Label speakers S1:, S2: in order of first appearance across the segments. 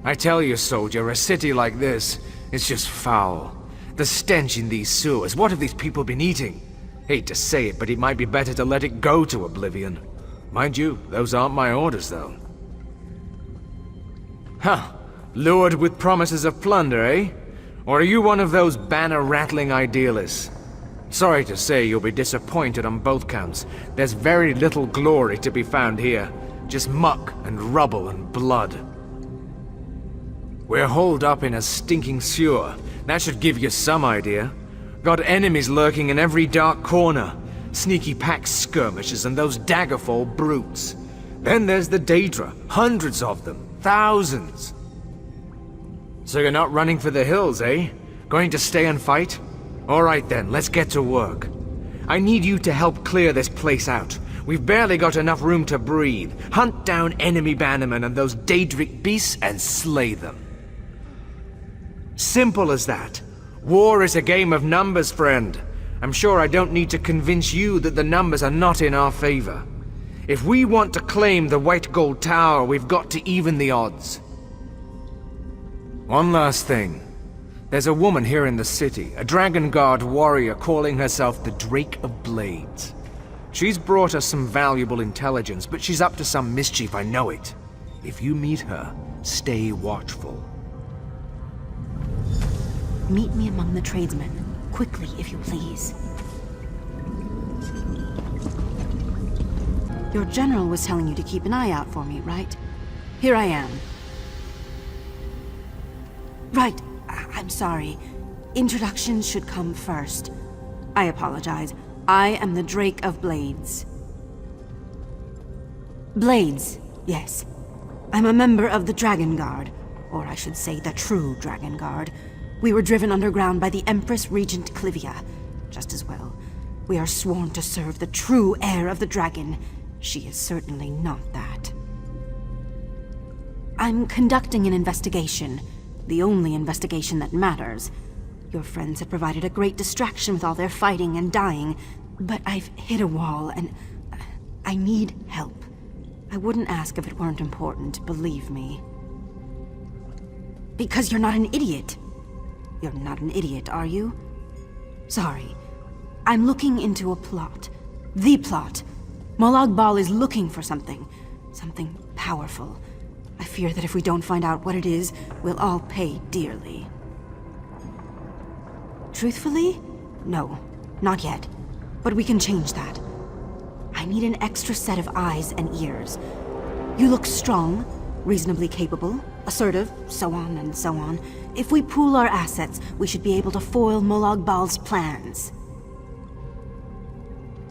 S1: I tell you, soldier, a city like this, it's just foul. The stench in these sewers, what have these people been eating? Hate to say it, but it might be better to let it go to oblivion. Mind you, those aren't my orders, though. Huh. Lured with promises of plunder, eh? Or are you one of those banner-rattling idealists? Sorry to say you'll be disappointed on both counts. There's very little glory to be found here. Just muck and rubble and blood. We're holed up in a stinking sewer. That should give you some idea. Got enemies lurking in every dark corner. Sneaky pack skirmishers and those Daggerfall brutes. Then there's the Daedra. Hundreds of them. Thousands. So you're not running for the hills, eh? Going to stay and fight? Alright then, let's get to work. I need you to help clear this place out. We've barely got enough room to breathe. Hunt down enemy bannermen and those Daedric beasts and slay them. Simple as that. War is a game of numbers, friend. I'm sure I don't need to convince you that the numbers are not in our favor. If we want to claim the White Gold Tower, we've got to even the odds. One last thing. There's a woman here in the city, a Dragon Guard warrior calling herself the Drake of Blades. She's brought us some valuable intelligence, but she's up to some mischief, I know it. If you meet her, stay watchful.
S2: Meet me among the tradesmen. Quickly, if you please. Your general was telling you to keep an eye out for me, right? Here I am. Right. I'm sorry. Introductions should come first. I apologize. I am the Drake of Blades. Blades, yes. I'm a member of the Dragon Guard. Or I should say the true Dragon Guard. We were driven underground by the Empress Regent Clivia. Just as well. We are sworn to serve the true heir of the dragon. She is certainly not that. I'm conducting an investigation. The only investigation that matters. Your friends have provided a great distraction with all their fighting and dying, but I've hit a wall and I need help. I wouldn't ask if it weren't important, believe me. Because you're not an idiot. You're not an idiot, are you? Sorry. I'm looking into a plot. The plot. Molag Bal is looking for something. Something powerful. I fear that if we don't find out what it is, we'll all pay dearly. Truthfully? No, not yet. But we can change that. I need an extra set of eyes and ears. You look strong, reasonably capable, assertive, so on and so on. If we pool our assets, we should be able to foil Molag Bal's plans.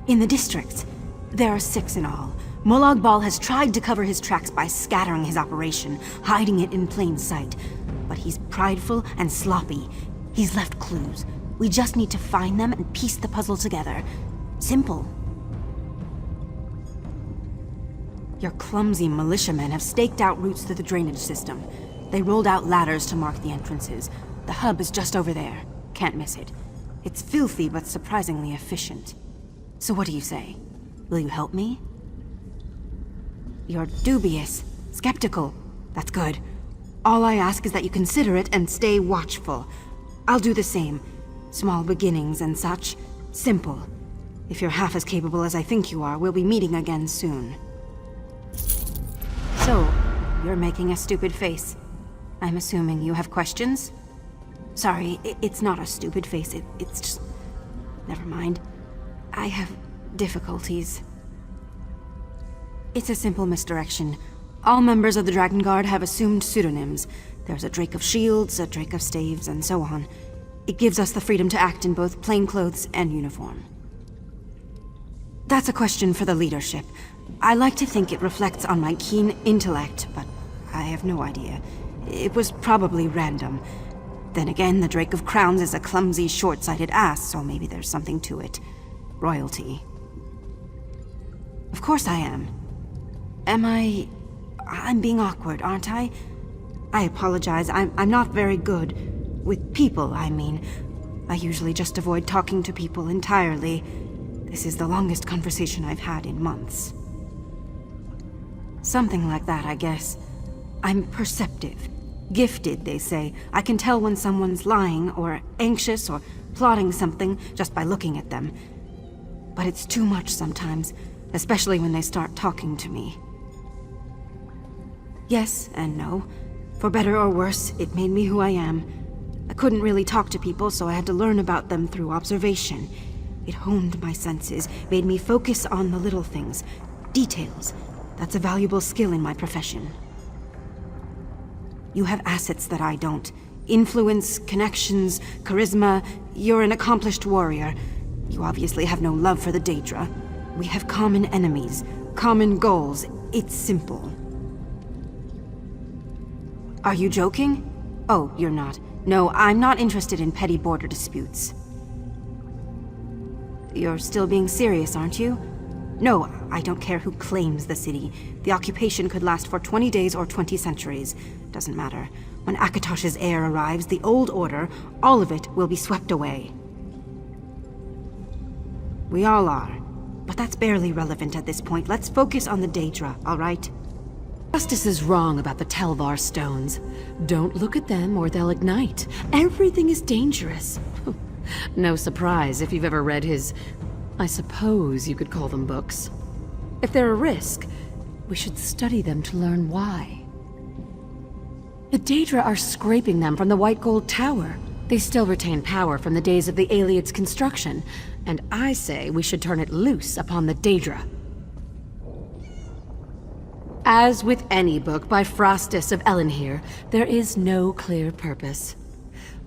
S2: In the districts, there are 6 in all. Molag Bal has tried to cover his tracks by scattering his operation, hiding it in plain sight. But he's prideful and sloppy. He's left clues. We just need to find them and piece the puzzle together. Simple. Your clumsy militiamen have staked out routes through the drainage system. They rolled out ladders to mark the entrances. The hub is just over there. Can't miss it. It's filthy but surprisingly efficient. So what do you say? Will you help me? You're dubious, skeptical. That's good. All I ask is that you consider it and stay watchful. I'll do the same. Small beginnings and such. Simple. If you're half as capable as I think you are, we'll be meeting again soon. So, you're making a stupid face. I'm assuming you have questions? Sorry, it's not a stupid face. It's just... Never mind. I have difficulties. It's a simple misdirection. All members of the Dragon Guard have assumed pseudonyms. There's a Drake of Shields, a Drake of Staves, and so on. It gives us the freedom to act in both plainclothes and uniform. That's a question for the leadership. I like to think it reflects on my keen intellect, but I have no idea. It was probably random. Then again, the Drake of Crowns is a clumsy, short-sighted ass, so maybe there's something to it. Royalty. Of course I am. I'm being awkward, aren't I? I apologize. I'm not very good. With people, I mean. I usually just avoid talking to people entirely. This is the longest conversation I've had in months. Something like that, I guess. I'm perceptive. Gifted, they say. I can tell when someone's lying, or anxious, or plotting something just by looking at them. But it's too much sometimes, especially when they start talking to me. Yes and no. For better or worse, it made me who I am. I couldn't really talk to people, so I had to learn about them through observation. It honed my senses, made me focus on the little things, details. That's a valuable skill in my profession. You have assets that I don't. Influence, connections, charisma. You're an accomplished warrior. You obviously have no love for the Daedra. We have common enemies, common goals. It's simple. Are you joking? Oh, you're not. No, I'm not interested in petty border disputes. You're still being serious, aren't you? No, I don't care who claims the city. The occupation could last for 20 days or 20 centuries. Doesn't matter. When Akatosh's heir arrives, the old order, all of it will be swept away. We all are. But that's barely relevant at this point. Let's focus on the Daedra, all right?
S3: Justice is wrong about the Telvar stones. Don't look at them or they'll ignite. Everything is dangerous. No surprise if you've ever read his... I suppose you could call them books. If they're a risk, we should study them to learn why. The Daedra are scraping them from the White Gold Tower. They still retain power from the days of the Ayleid's construction, and I say we should turn it loose upon the Daedra. As with any book by Frostus of Ellenhere, there is no clear purpose.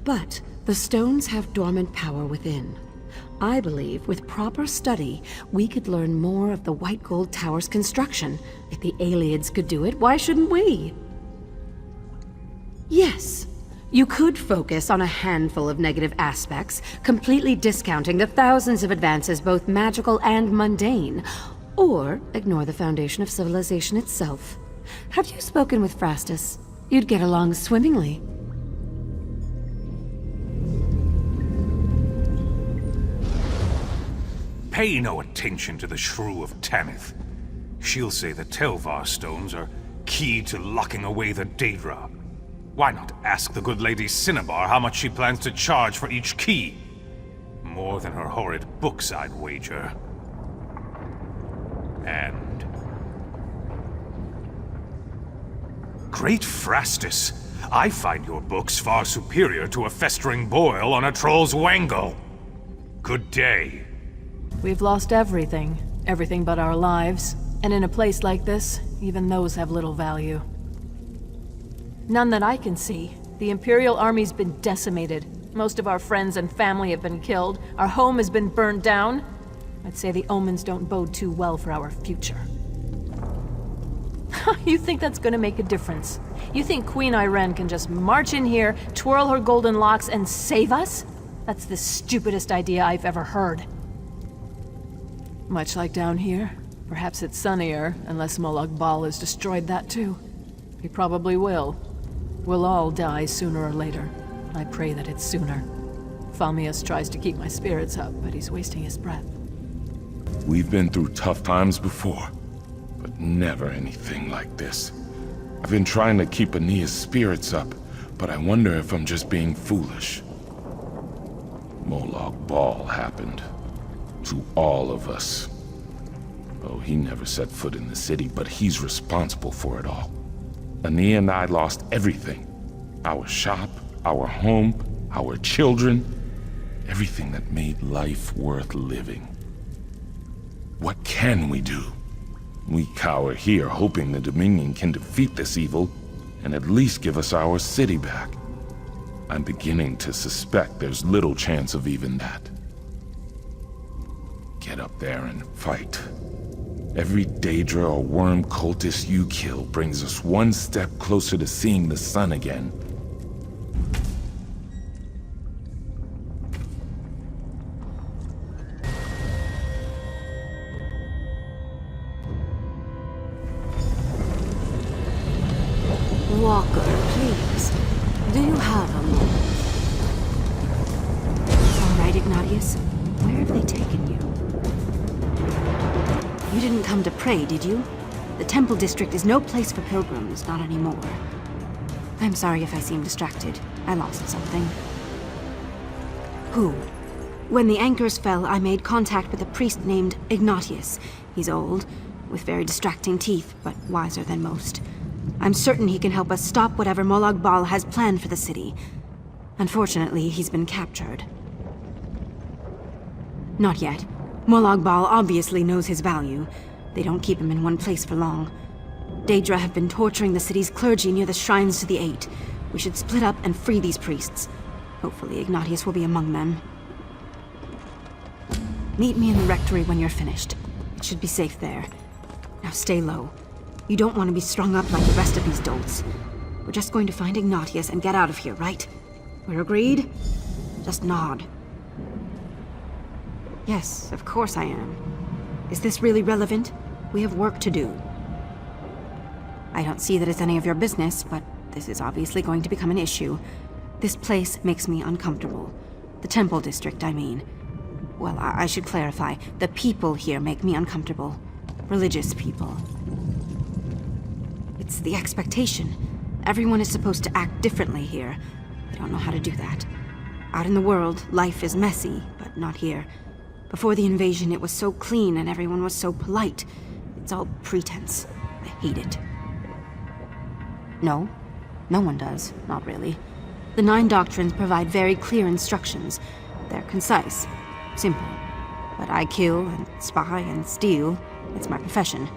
S3: But the stones have dormant power within. I believe with proper study, we could learn more of the White Gold Tower's construction. If the Ayleids could do it, why shouldn't we? Yes, you could focus on a handful of negative aspects, completely discounting the thousands of advances both magical and mundane, or ignore the foundation of civilization itself. Have you spoken with Frastus? You'd get along swimmingly.
S4: Pay no attention to the Shrew of Tanith. She'll say the Telvar stones are key to locking away the Daedra. Why not ask the good lady Cinnabar how much she plans to charge for each key? More than her horrid books, I'd wager. And... Great Frastus! I find your books far superior to a festering boil on a troll's wangle. Good day.
S5: We've lost everything. Everything but our lives. And in a place like this, even those have little value. None that I can see. The Imperial army's been decimated. Most of our friends and family have been killed. Our home has been burned down. I'd say the omens don't bode too well for our future. You think that's gonna make a difference? You think Queen Irene can just march in here, twirl her golden locks, and save us? That's the stupidest idea I've ever heard. Much like down here. Perhaps it's sunnier, unless Molag Bal has destroyed that too. He probably will. We'll all die sooner or later. I pray that it's sooner. Falmius tries to keep my spirits up, but he's wasting his breath.
S6: We've been through tough times before, but never anything like this. I've been trying to keep Ania's spirits up, but I wonder if I'm just being foolish. Molag Bal happened. To all of us. Oh, he never set foot in the city, but he's responsible for it all. Ania and I lost everything. Our shop, our home, our children. Everything that made life worth living. What can we do? We cower here, hoping the Dominion can defeat this evil and at least give us our city back. I'm beginning to suspect there's little chance of even that. Get up there and fight. Every Daedra or worm cultist you kill brings us one step closer to seeing the sun again.
S2: Walker, please. Do you have a moment? All right, Ignatius. Where have they taken you? You didn't come to pray, did you? The Temple District is no place for pilgrims, not anymore. I'm sorry if I seem distracted. I lost something. Who? When the anchors fell, I made contact with a priest named Ignatius. He's old, with very distracting teeth, but wiser than most. I'm certain he can help us stop whatever Molag Bal has planned for the city. Unfortunately, he's been captured. Not yet. Molag Bal obviously knows his value. They don't keep him in one place for long. Daedra have been torturing the city's clergy near the shrines to the Eight. We should split up and free these priests. Hopefully Ignatius will be among them. Meet me in the rectory when you're finished. It should be safe there. Now stay low. You don't want to be strung up like the rest of these dolts. We're just going to find Ignatius and get out of here, right? We're agreed? Just nod. Yes, of course I am. Is this really relevant? We have work to do. I don't see that it's any of your business, but this is obviously going to become an issue. This place makes me uncomfortable. The Temple District, I mean. Well, I should clarify. The people here make me uncomfortable. Religious people. It's the expectation. Everyone is supposed to act differently here. I don't know how to do that. Out in the world, life is messy, but not here. Before the invasion, it was so clean and everyone was so polite. It's all pretense. I hate it. No, no one does. Not really. The 9 doctrines provide very clear instructions. They're concise, simple. But I kill and spy and steal. It's my profession.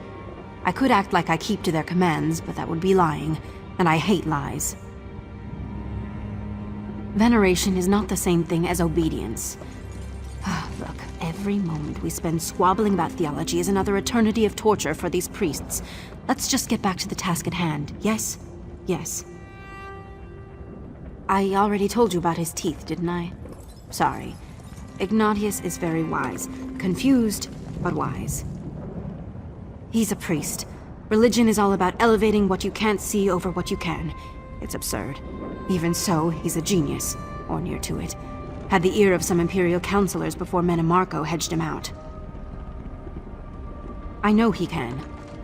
S2: I could act like I keep to their commands, but that would be lying, and I hate lies. Veneration is not the same thing as obedience. Look, every moment we spend squabbling about theology is another eternity of torture for these priests. Let's just get back to the task at hand, yes? Yes. I already told you about his teeth, didn't I? Sorry. Ignatius is very wise. Confused, but wise. He's a priest. Religion is all about elevating what you can't see over what you can. It's absurd. Even so, he's a genius, or near to it. Had the ear of some Imperial counselors before Menemarco hedged him out. I know he can.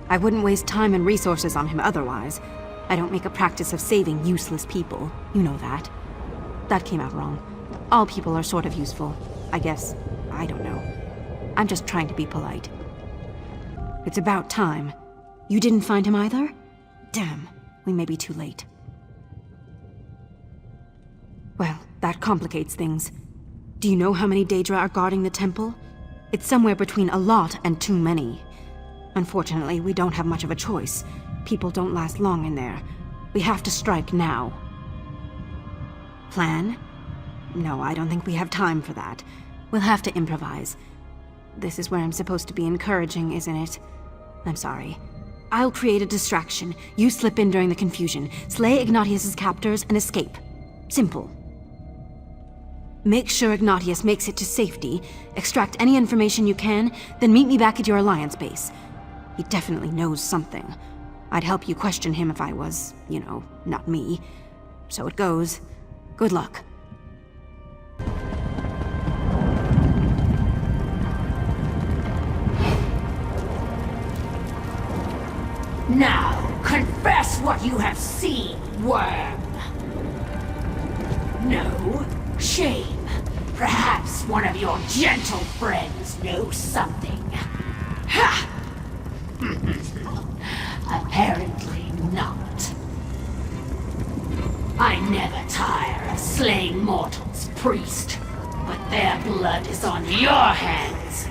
S2: I wouldn't waste time and resources on him otherwise. I don't make a practice of saving useless people. You know that. That came out wrong. All people are sort of useful. I guess. I don't know. I'm just trying to be polite. It's about time. You didn't find him either? Damn, we may be too late. Well, that complicates things. Do you know how many Daedra are guarding the temple? It's somewhere between a lot and too many. Unfortunately, we don't have much of a choice. People don't last long in there. We have to strike now. Plan? No, I don't think we have time for that. We'll have to improvise. This is where I'm supposed to be encouraging, isn't it? I'm sorry. I'll create a distraction. You slip in during the confusion, slay Ignatius's captors, and escape. Simple. Make sure Ignatius makes it to safety, extract any information you can, then meet me back at your Alliance base. He definitely knows something. I'd help you question him if I was, you know, not me. So it goes. Good luck.
S7: Now, confess what you have seen, worm. No? Shame. Perhaps one of your gentle friends knows something. Ha! Apparently not. I never tire of slaying mortals, priest, but their blood is on your hands.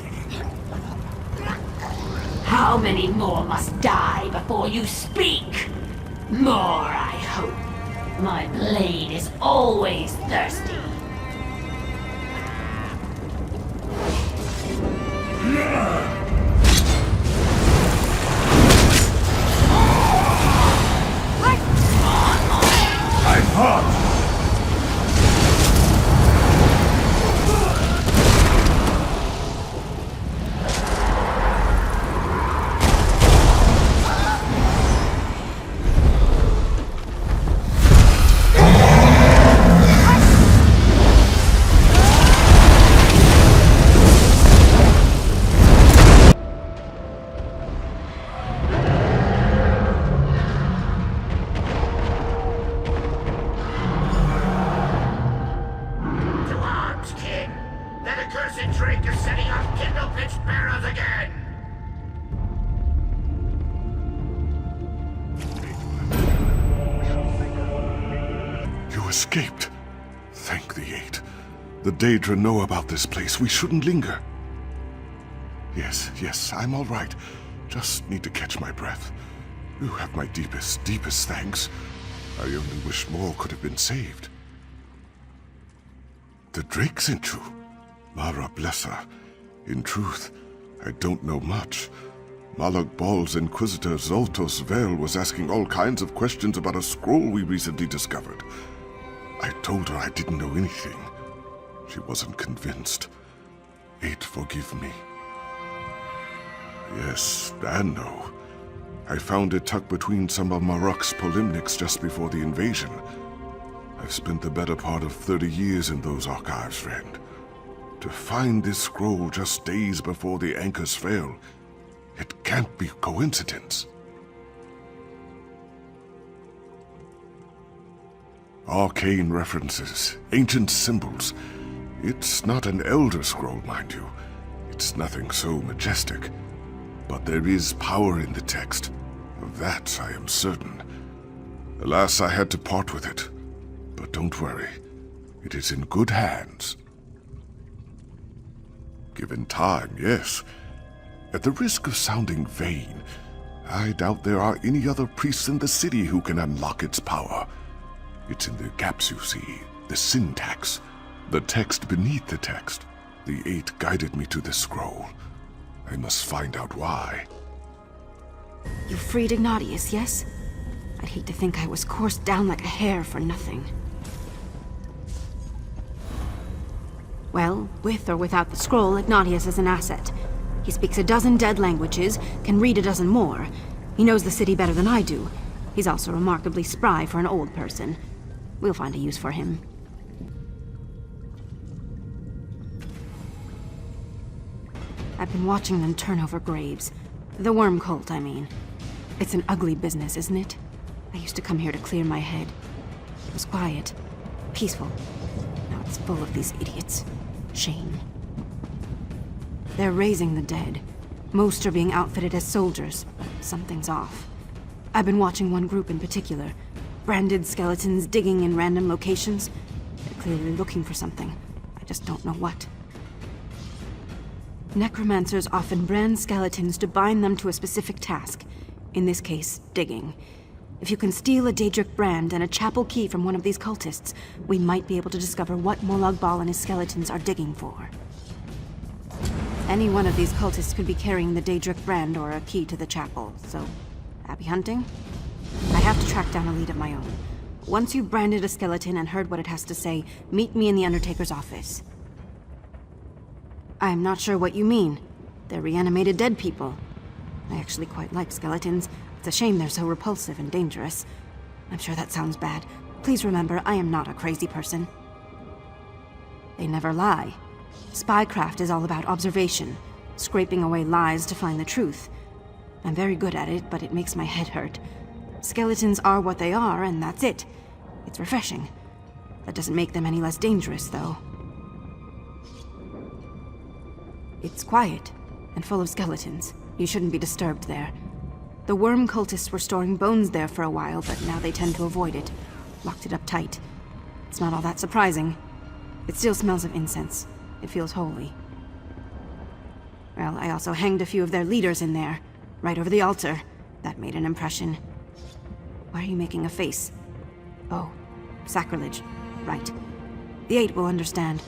S7: How many more must die before you speak? More, I hope. My blade is always thirsty.
S4: I'm hot!
S8: You escaped. Thank the Eight. The Daedra know about this place. We shouldn't linger. Yes, I'm all right. Just need to catch my breath. You have my deepest thanks. I only wish more could have been saved. The Drake sent you. Mara bless her. In truth, I don't know much. Malak Bal's Inquisitor Zoltos Vel was asking all kinds of questions about a scroll we recently discovered. I told her I didn't know anything. She wasn't convinced. Eight, forgive me. Yes, and no. I found it tucked between some of Marok's polimnics just before the invasion. I've spent the better part of 30 years in those archives, friend. To find this scroll just days before the anchors fell, it can't be coincidence. Arcane references, ancient symbols. It's not an elder scroll, mind you. It's nothing so majestic. But there is power in the text. Of that I am certain. Alas, I had to part with it. But don't worry. It is in good hands. Given time, yes. At the risk of sounding vain, I doubt there are any other priests in the city who can unlock its power. It's in the gaps, you see, the syntax, the text beneath the text. The Eight guided me to this scroll. I must find out why.
S2: You freed Ignatius, yes? I'd hate to think I was coursed down like a hare for nothing. Well, with or without the scroll, Ignatius is an asset. He speaks a dozen dead languages, can read a dozen more. He knows the city better than I do. He's also remarkably spry for an old person. We'll find a use for him. I've been watching them turn over graves. The worm cult, I mean. It's an ugly business, isn't it? I used to come here to clear my head. It was quiet, peaceful. Now it's full of these idiots. Shame. They're raising the dead. Most are being outfitted as soldiers, but something's off. I've been watching one group in particular. Branded skeletons digging in random locations. They're clearly looking for something. I just don't know what. Necromancers often brand skeletons to bind them to a specific task. In this case, digging. If you can steal a Daedric brand and a chapel key from one of these cultists, we might be able to discover what Molag Bal and his skeletons are digging for. Any one of these cultists could be carrying the Daedric brand or a key to the chapel, so... happy hunting? I have to track down a lead of my own. Once you've branded a skeleton and heard what it has to say, meet me in the Undertaker's office. I'm not sure what you mean. They're reanimated dead people. I actually quite like skeletons. It's a shame they're so repulsive and dangerous. I'm sure that sounds bad. Please remember, I am not a crazy person. They never lie. Spycraft is all about observation, scraping away lies to find the truth. I'm very good at it, but it makes my head hurt. Skeletons are what they are, and that's it. It's refreshing. That doesn't make them any less dangerous, though. It's quiet, and full of skeletons. You shouldn't be disturbed there. The worm cultists were storing bones there for a while, but now they tend to avoid it. Locked it up tight. It's not all that surprising. It still smells of incense. It feels holy. Well, I also hanged a few of their leaders in there, right over the altar. That made an impression. Why are you making a face? Oh, sacrilege. Right. The Eight will understand.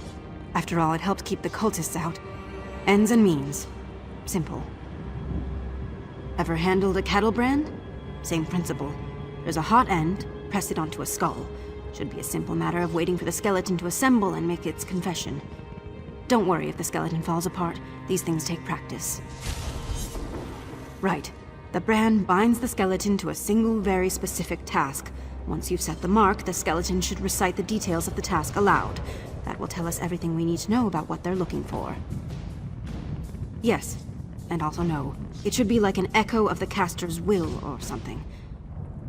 S2: After all, it helped keep the cultists out. Ends and means. Simple. Ever handled a cattle brand? Same principle. There's a hot end, press it onto a skull. Should be a simple matter of waiting for the skeleton to assemble and make its confession. Don't worry if the skeleton falls apart. These things take practice. Right. The brand binds the skeleton to a single, very specific task. Once you've set the mark, the skeleton should recite the details of the task aloud. That will tell us everything we need to know about what they're looking for. Yes, and also no. It should be like an echo of the caster's will or something.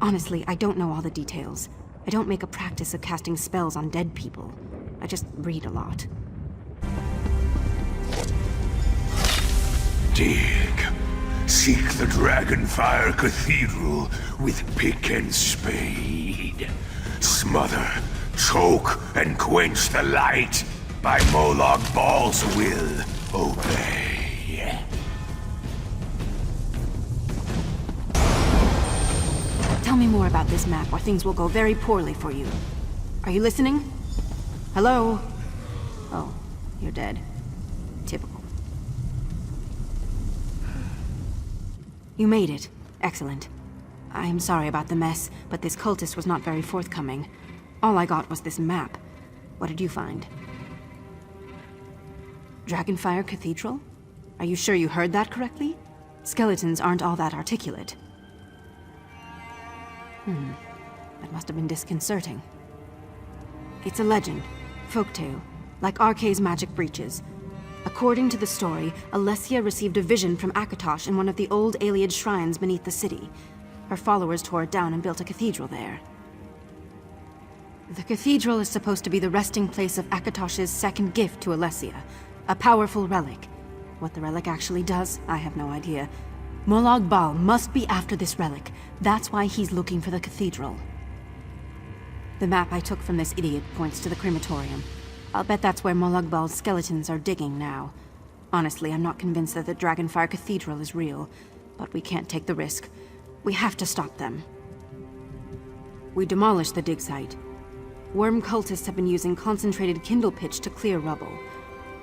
S2: Honestly, I don't know all the details. I don't make a practice of casting spells on dead people. I just read a lot.
S9: Dig. Seek the Dragonfire Cathedral with pick and spade. Smother, choke and quench the light, by Molag Bal's will, obey.
S2: Tell me more about this map, or things will go very poorly for you. Are you listening? Hello? Oh, you're dead. Typical. You made it. Excellent. I'm sorry about the mess, but this cultist was not very forthcoming. All I got was this map. What did you find? Dragonfire Cathedral? Are you sure you heard that correctly? Skeletons aren't all that articulate. That must have been disconcerting. It's a legend, folktale, like Arkay's magic breaches. According to the story, Alessia received a vision from Akatosh in one of the old Ayleid shrines beneath the city. Her followers tore it down and built a cathedral there. The cathedral is supposed to be the resting place of Akatosh's second gift to Alessia, a powerful relic. What the relic actually does, I have no idea. Molag Bal must be after this relic. That's why he's looking for the cathedral. The map I took from this idiot points to the crematorium. I'll bet that's where Molag Bal's skeletons are digging now. Honestly, I'm not convinced that the Dragonfire Cathedral is real, but we can't take the risk. We have to stop them. We demolished the dig site. Worm cultists have been using concentrated kindle pitch to clear rubble.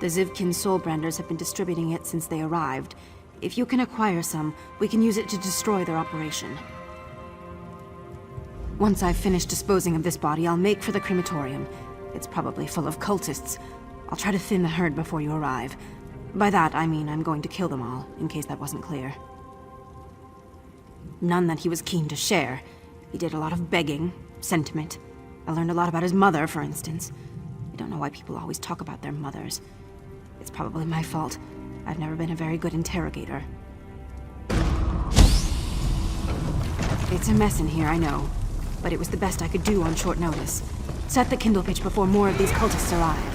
S2: The Zivkin Soulbranders have been distributing it since they arrived. If you can acquire some, we can use it to destroy their operation. Once I've finished disposing of this body, I'll make for the crematorium. It's probably full of cultists. I'll try to thin the herd before you arrive. By that, I mean I'm going to kill them all, in case that wasn't clear. None that he was keen to share. He did a lot of begging, sentiment. I learned a lot about his mother, for instance. I don't know why people always talk about their mothers. It's probably my fault. I've never been a very good interrogator. It's a mess in here, I know. But it was the best I could do on short notice. Set the kindle pitch before more of these cultists arrive.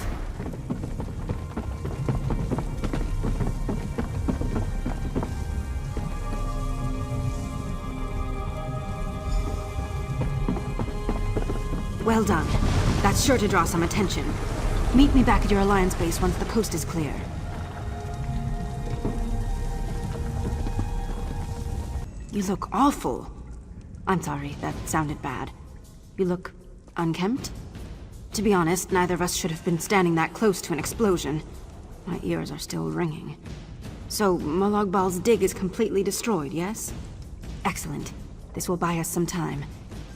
S2: Well done. That's sure to draw some attention. Meet me back at your Alliance base once the coast is clear. You look awful. I'm sorry, that sounded bad. You look unkempt? To be honest, neither of us should have been standing that close to an explosion. My ears are still ringing. So, Molag Bal's dig is completely destroyed, yes? Excellent. This will buy us some time.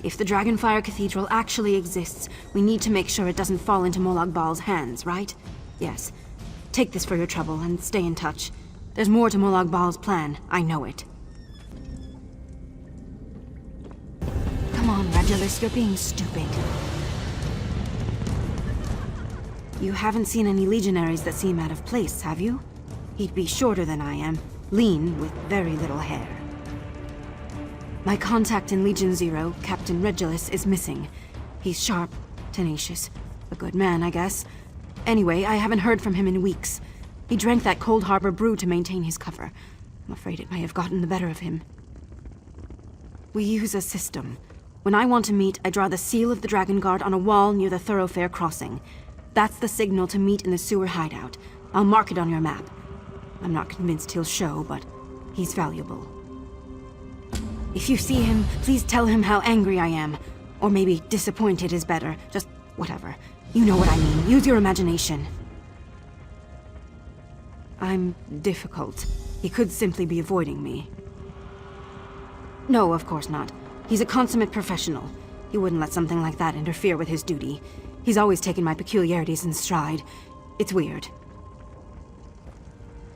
S2: If the Dragonfire Cathedral actually exists, we need to make sure it doesn't fall into Molag Bal's hands, right? Yes. Take this for your trouble and stay in touch. There's more to Molag Bal's plan, I know it. Come on, Regulus, you're being stupid. You haven't seen any legionaries that seem out of place, have you? He'd be shorter than I am, lean, with very little hair. My contact in Legion Zero, Captain Regulus, is missing. He's sharp, tenacious, a good man, I guess. Anyway, I haven't heard from him in weeks. He drank that Cold Harbor brew to maintain his cover. I'm afraid it may have gotten the better of him. We use a system. When I want to meet, I draw the seal of the Dragon Guard on a wall near the thoroughfare crossing. That's the signal to meet in the sewer hideout. I'll mark it on your map. I'm not convinced he'll show, but he's valuable. If you see him, please tell him how angry I am. Or maybe disappointed is better. Just whatever. You know what I mean. Use your imagination. I'm difficult. He could simply be avoiding me. No, of course not. He's a consummate professional. He wouldn't let something like that interfere with his duty. He's always taken my peculiarities in stride. It's weird.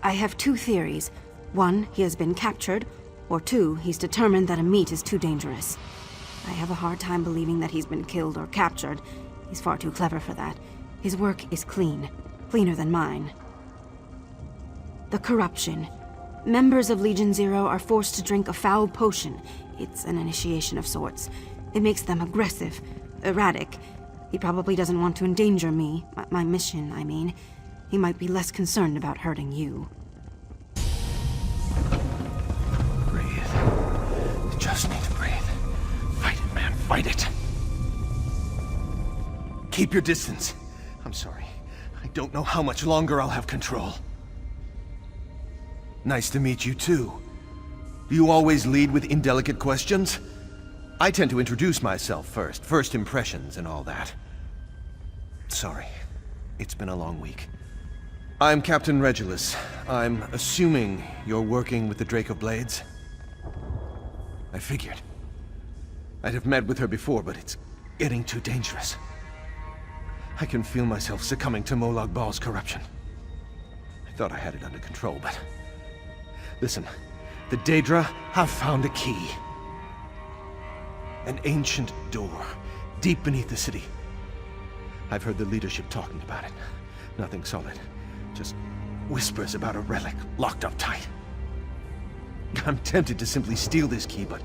S2: I have two theories. One, he has been captured, or two, he's determined that a meet is too dangerous. I have a hard time believing that he's been killed or captured. He's far too clever for that. His work is clean. Cleaner than mine. The corruption. Members of Legion Zero are forced to drink a foul potion. It's an initiation of sorts. It makes them aggressive, erratic. He probably doesn't want to endanger me, my mission, I mean. He might be less concerned about hurting you.
S9: Breathe. You just need to breathe. Fight it, man. Fight it.
S10: Keep your distance. I'm sorry. I don't know how much longer I'll have control. Nice to meet you, too. Do you always lead with indelicate questions? I tend to introduce myself first impressions and all that. Sorry. It's been a long week. I'm Captain Regulus. I'm assuming you're working with the Drake of Blades? I figured. I'd have met with her before, but it's getting too dangerous. I can feel myself succumbing to Molag Bal's corruption. I thought I had it under control, but... Listen, the Daedra have found a key. An ancient door, deep beneath the city. I've heard the leadership talking about it. Nothing solid. Just whispers about a relic locked up tight. I'm tempted to simply steal this key, but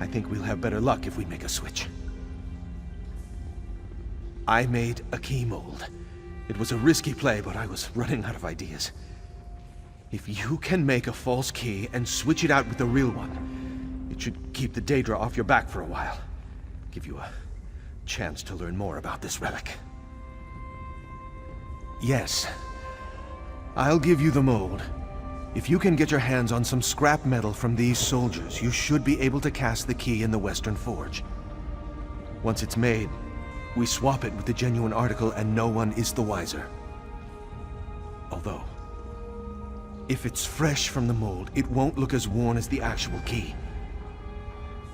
S10: I think we'll have better luck if we make a switch. I made a key mold. It was a risky play, but I was running out of ideas. If you can make a false key and switch it out with the real one, it should keep the Daedra off your back for a while. Give you a chance to learn more about this relic. Yes. I'll give you the mold. If you can get your hands on some scrap metal from these soldiers, you should be able to cast the key in the Western Forge. Once it's made, we swap it with the genuine article and no one is the wiser. Although, if it's fresh from the mold, it won't look as worn as the actual key.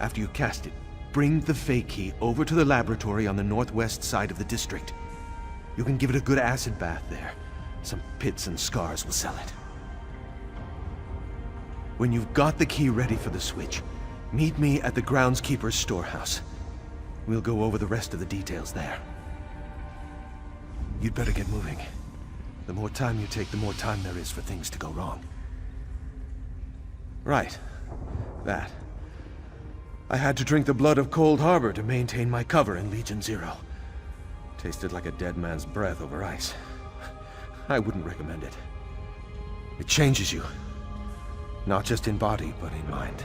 S10: After you cast it, bring the fake key over to the laboratory on the northwest side of the district. You can give it a good acid bath there. Some pits and scars will sell it. When you've got the key ready for the switch, meet me at the groundskeeper's storehouse. We'll go over the rest of the details there. You'd better get moving. The more time you take, the more time there is for things to go wrong. Right. That. I had to drink the blood of Cold Harbor to maintain my cover in Legion Zero. Tasted like a dead man's breath over ice. I wouldn't recommend it. It changes you. Not just in body, but in mind.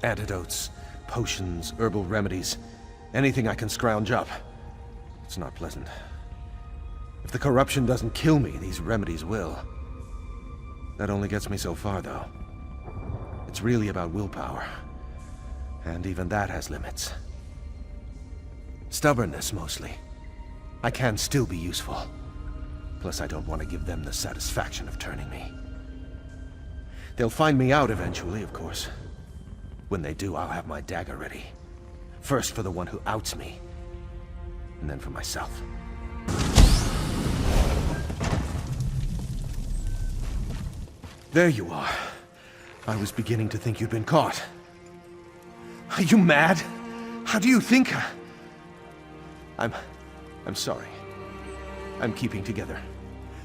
S10: Antidotes, potions, herbal remedies, anything I can scrounge up. It's not pleasant. If the corruption doesn't kill me, these remedies will. That only gets me so far, though. It's really about willpower. And even that has limits. Stubbornness, mostly. I can still be useful. Plus, I don't want to give them the satisfaction of turning me. They'll find me out eventually, of course. When they do, I'll have my dagger ready. First for the one who outs me, and then for myself. There you are. I was beginning to think you'd been caught. Are you mad? How do you think I'm sorry. I'm keeping together.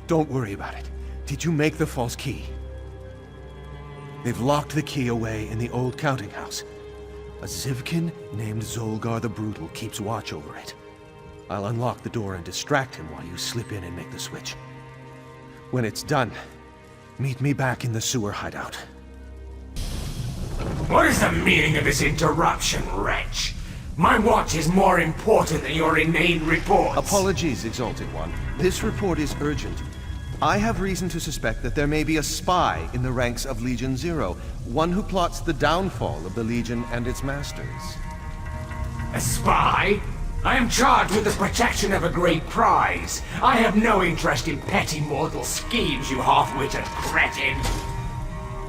S10: Don't worry about it. Did you make the false key? They've locked the key away in the old counting house. A Zivkin named Zolgar the Brutal keeps watch over it. I'll unlock the door and distract him while you slip in and make the switch. When it's done, meet me back in the sewer hideout.
S1: What is the meaning of this interruption, wretch? My watch is more important than your inane reports.
S10: Apologies, Exalted One. This report is urgent. I have reason to suspect that there may be a spy in the ranks of Legion Zero, one who plots the downfall of the Legion and its masters.
S1: A spy? I am charged with the protection of a great prize. I have no interest in petty mortal schemes, you half-witted cretin.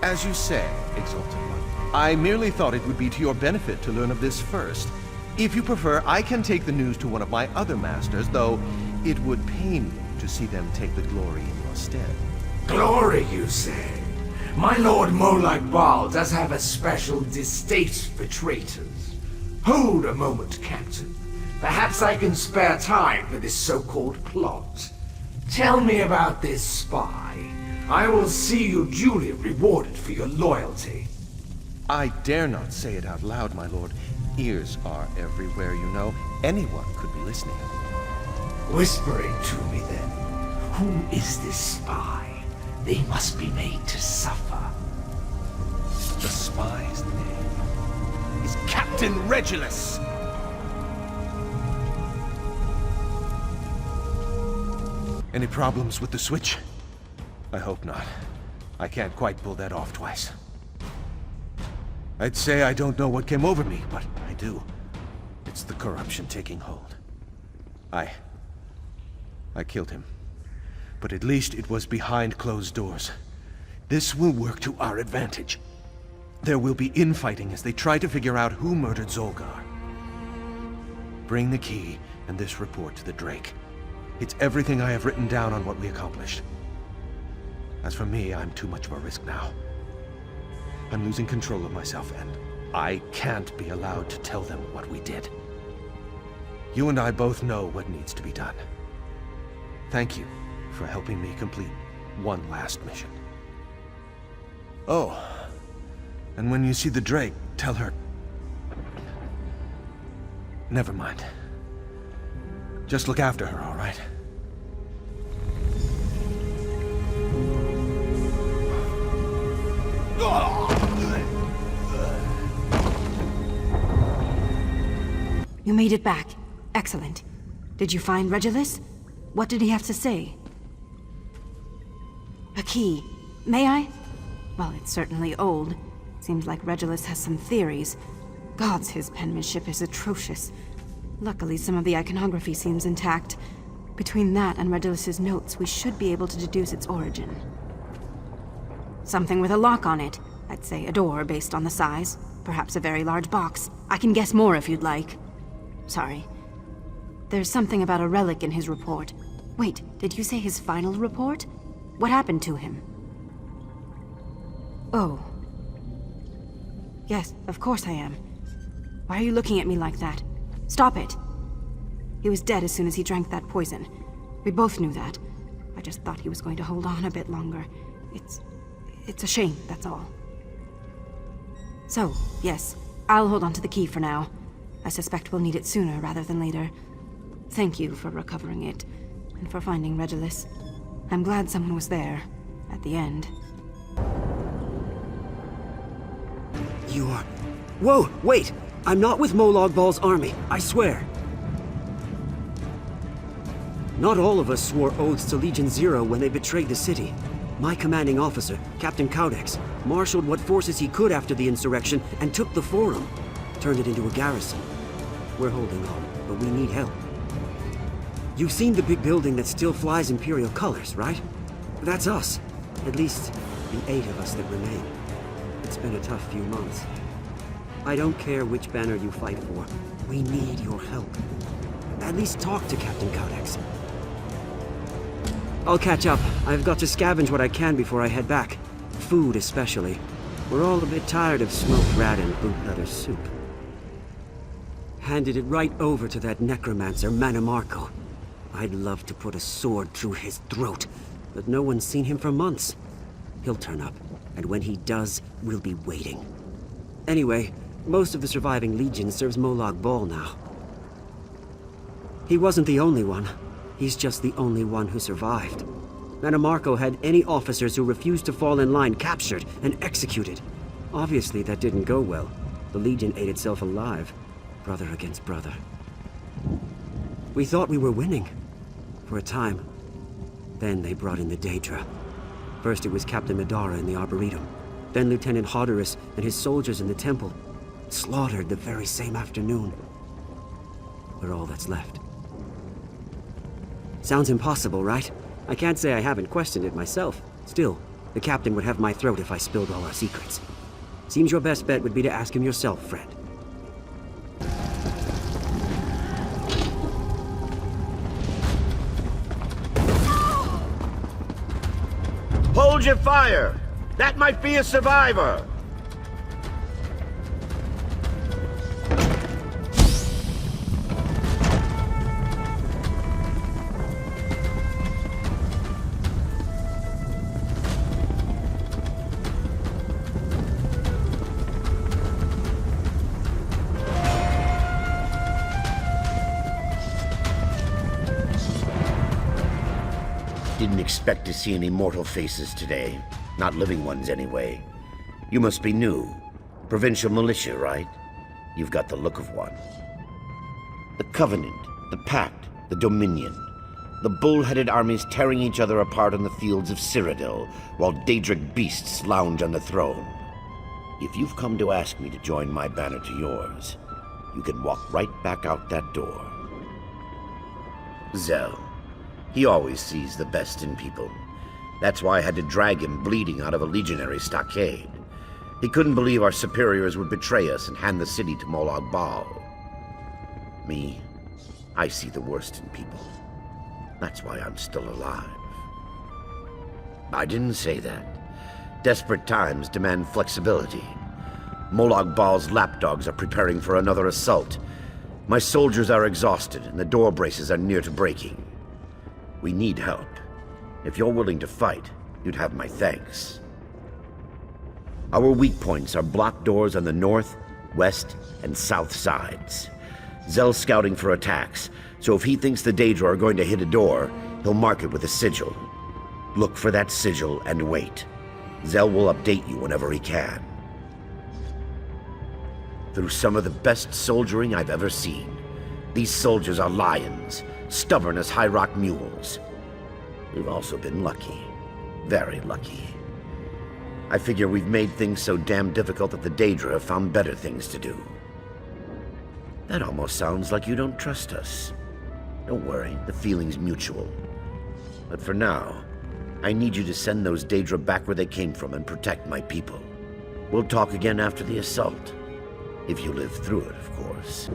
S10: As you say, Exalted One, I merely thought it would be to your benefit to learn of this first. If you prefer, I can take the news to one of my other masters, though it would pain me to see them take the glory in your stead.
S1: Glory, you say? My Lord Molag Bal does have a special distaste for traitors. Hold a moment, Captain. Perhaps I can spare time for this so-called plot. Tell me about this spy. I will see you duly rewarded for your loyalty.
S10: I dare not say it out loud, my lord. Ears are everywhere, you know. Anyone could be listening.
S1: Whisper it to me, then. Who is this spy? They must be made to suffer.
S10: The spy's name is Captain Regulus. Any problems with the switch? I hope not. I can't quite pull that off twice. I'd say I don't know what came over me, but I do. It's the corruption taking hold. I killed him. But at least it was behind closed doors. This will work to our advantage. There will be infighting as they try to figure out who murdered Zolgar. Bring the key and this report to the Drake. It's everything I have written down on what we accomplished. As for me, I'm too much of a risk now. I'm losing control of myself, and I can't be allowed to tell them what we did. You and I both know what needs to be done. Thank you for helping me complete one last mission. Oh, and when you see the Drake, tell her... Never mind. Just look after her, all right?
S2: You made it back. Excellent. Did you find Regulus? What did he have to say? A key. May I? Well, it's certainly old. Seems like Regulus has some theories. Gods, his penmanship is atrocious. Luckily, some of the iconography seems intact. Between that and Regulus's notes, we should be able to deduce its origin. Something with a lock on it. I'd say a door based on the size. Perhaps a very large box. I can guess more if you'd like. Sorry. There's something about a relic in his report. Wait, did you say his final report? What happened to him? Oh. Yes, of course I am. Why are you looking at me like that? Stop it! He was dead as soon as he drank that poison. We both knew that. I just thought he was going to hold on a bit longer. It's a shame, that's all. So, yes, I'll hold on to the key for now. I suspect we'll need it sooner rather than later. Thank you for recovering it, and for finding Regulus. I'm glad someone was there, at the end.
S11: You are... Whoa, wait! I'm not with Molag Bal's army, I swear. Not all of us swore oaths to Legion Zero when they betrayed the city. My commanding officer, Captain Codex, marshaled what forces he could after the insurrection and took the Forum. Turned it into a garrison. We're holding on, but we need help. You've seen the big building that still flies Imperial colors, right? That's us. At least, the 8 of us that remain. It's been a tough few months. I don't care which banner you fight for. We need your help. At least talk to Captain Codex. I'll catch up. I've got to scavenge what I can before I head back. Food, especially. We're all a bit tired of smoked rat and boot leather soup. Handed it right over to that necromancer, Manimarco. I'd love to put a sword through his throat, but no one's seen him for months. He'll turn up, and when he does, we'll be waiting. Anyway, most of the surviving Legion serves Molag Bal now. He wasn't the only one. He's just the only one who survived. Manimarco had any officers who refused to fall in line captured and executed. Obviously, that didn't go well. The Legion ate itself alive, brother against brother. We thought we were winning, for a time. Then they brought in the Daedra. First it was Captain Madara in the Arboretum, then Lieutenant Hodorus and his soldiers in the temple. Slaughtered the very same afternoon. We're all that's left. Sounds impossible, right? I can't say I haven't questioned it myself. Still, the captain would have my throat if I spilled all our secrets. Seems your best bet would be to ask him yourself, friend.
S12: Hold your fire! That might be a survivor! Didn't expect to see any mortal faces today. Not living ones, anyway. You must be new. Provincial militia, right? You've got the look of one. The Covenant, the Pact, the Dominion. The bull-headed armies tearing each other apart on the fields of Cyrodiil, while Daedric beasts lounge on the throne. If you've come to ask me to join my banner to yours, you can walk right back out that door. Zell. He always sees the best in people. That's why I had to drag him bleeding out of a legionary stockade. He couldn't believe our superiors would betray us and hand the city to Molag Bal. Me, I see the worst in people. That's why I'm still alive. I didn't say that. Desperate times demand flexibility. Molag Bal's lapdogs are preparing for another assault. My soldiers are exhausted, and the door braces are near to breaking. We need help. If you're willing to fight, you'd have my thanks. Our weak points are blocked doors on the north, west, and south sides. Zell's scouting for attacks, so if he thinks the Daedra are going to hit a door, he'll mark it with a sigil. Look for that sigil and wait. Zell will update you whenever he can. Through some of the best soldiering I've ever seen, these soldiers are lions, stubborn as high rock mules. We've also been lucky. Very lucky. I figure we've made things so damn difficult that the Daedra have found better things to do. That almost sounds like you don't trust us. Don't worry, the feeling's mutual. But for now, I need you to send those Daedra back where they came from and protect my people. We'll talk again after the assault. If you live through it, of course.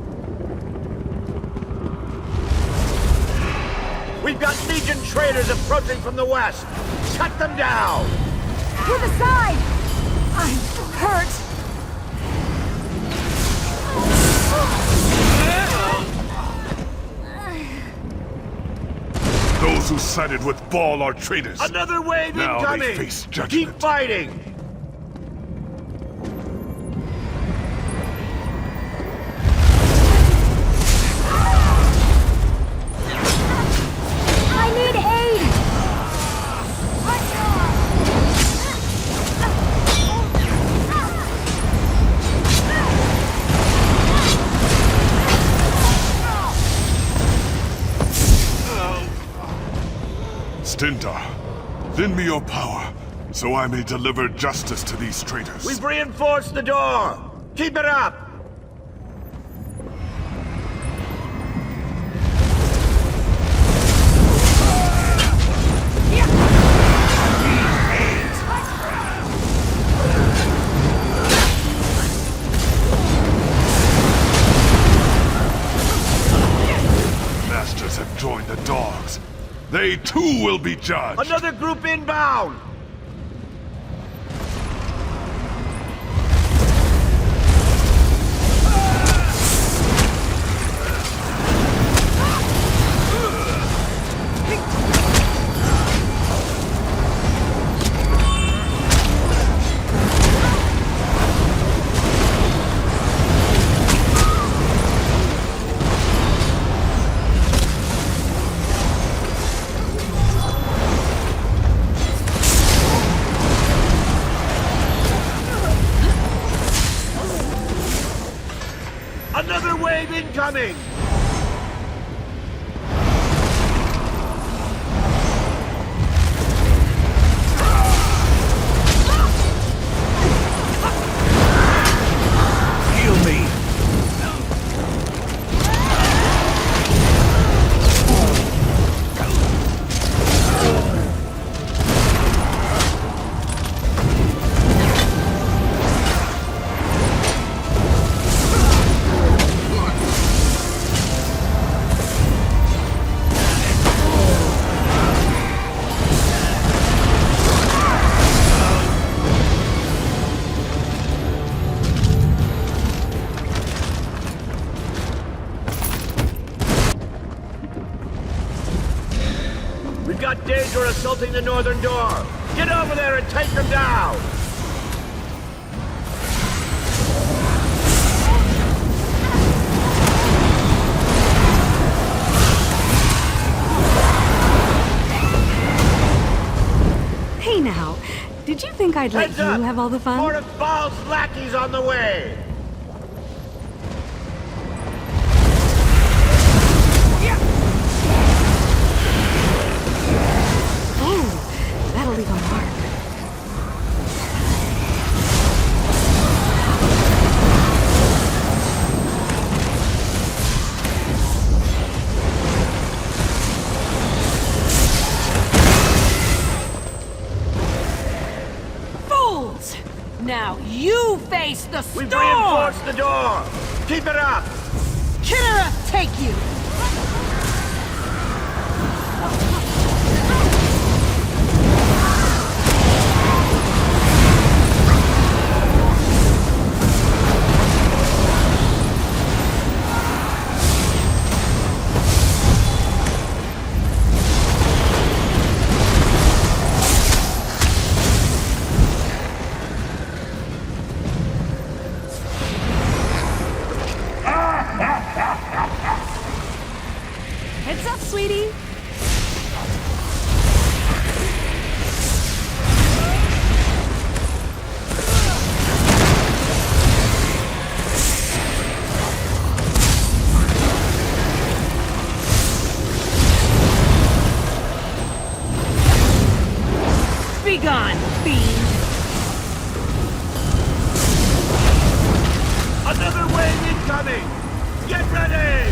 S12: We've got Legion traitors approaching from the west! Cut them down!
S2: To the side! I'm hurt!
S8: Those who sided with Bal are traitors.
S12: Another wave
S8: Now
S12: incoming!
S8: they face judgment.
S12: Keep fighting!
S2: I need aid!
S8: Stentar, lend me your power, so I may deliver justice to these traitors.
S12: We've reinforced the door! Keep it up!
S8: Masters have joined the dogs. They too will be judged.
S12: Another group inbound! Another wave incoming!
S1: Heal me!
S12: We've got Daedra assaulting the northern door! Get over there and take them down!
S2: Hey now, did you think I'd let
S12: Heads
S2: you
S12: up!
S2: have all the fun?
S12: More of Bal's lackeys on the way!
S7: face the storm!
S12: We've reinforced the door! Keep it up!
S7: Killer, take you!
S5: Heads up, sweetie!
S7: Be gone, fiend!
S9: Another wave incoming! Get ready!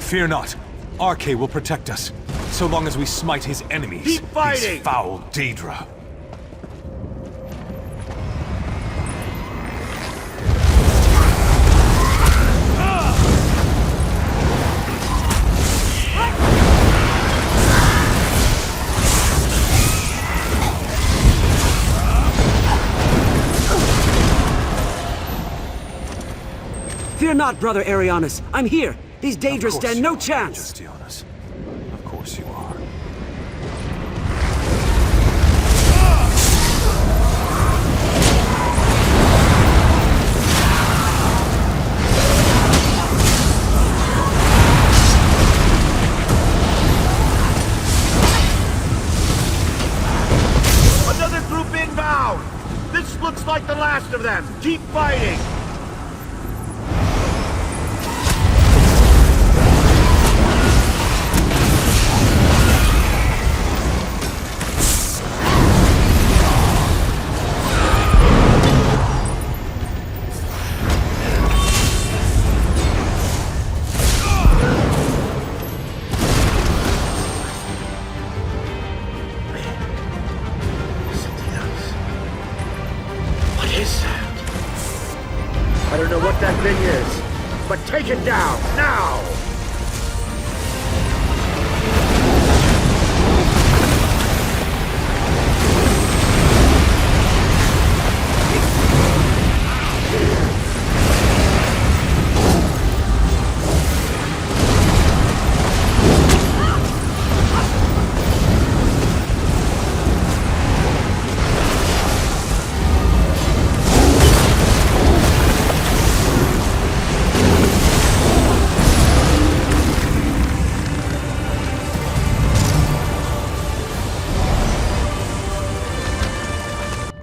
S4: Fear not. RK will protect us, so long as we smite his enemies.
S9: Keep fighting!
S4: These foul Daedra.
S11: Fear not, Brother Arianus. I'm here. These Daedra
S4: Of course
S11: stand
S4: you
S11: no
S4: are,
S11: chance.
S4: Justionis. Of course you are.
S9: Another group inbound! This looks like the last of them! Keep fighting!
S12: What is that? I don't know what that thing is, but take it down, now!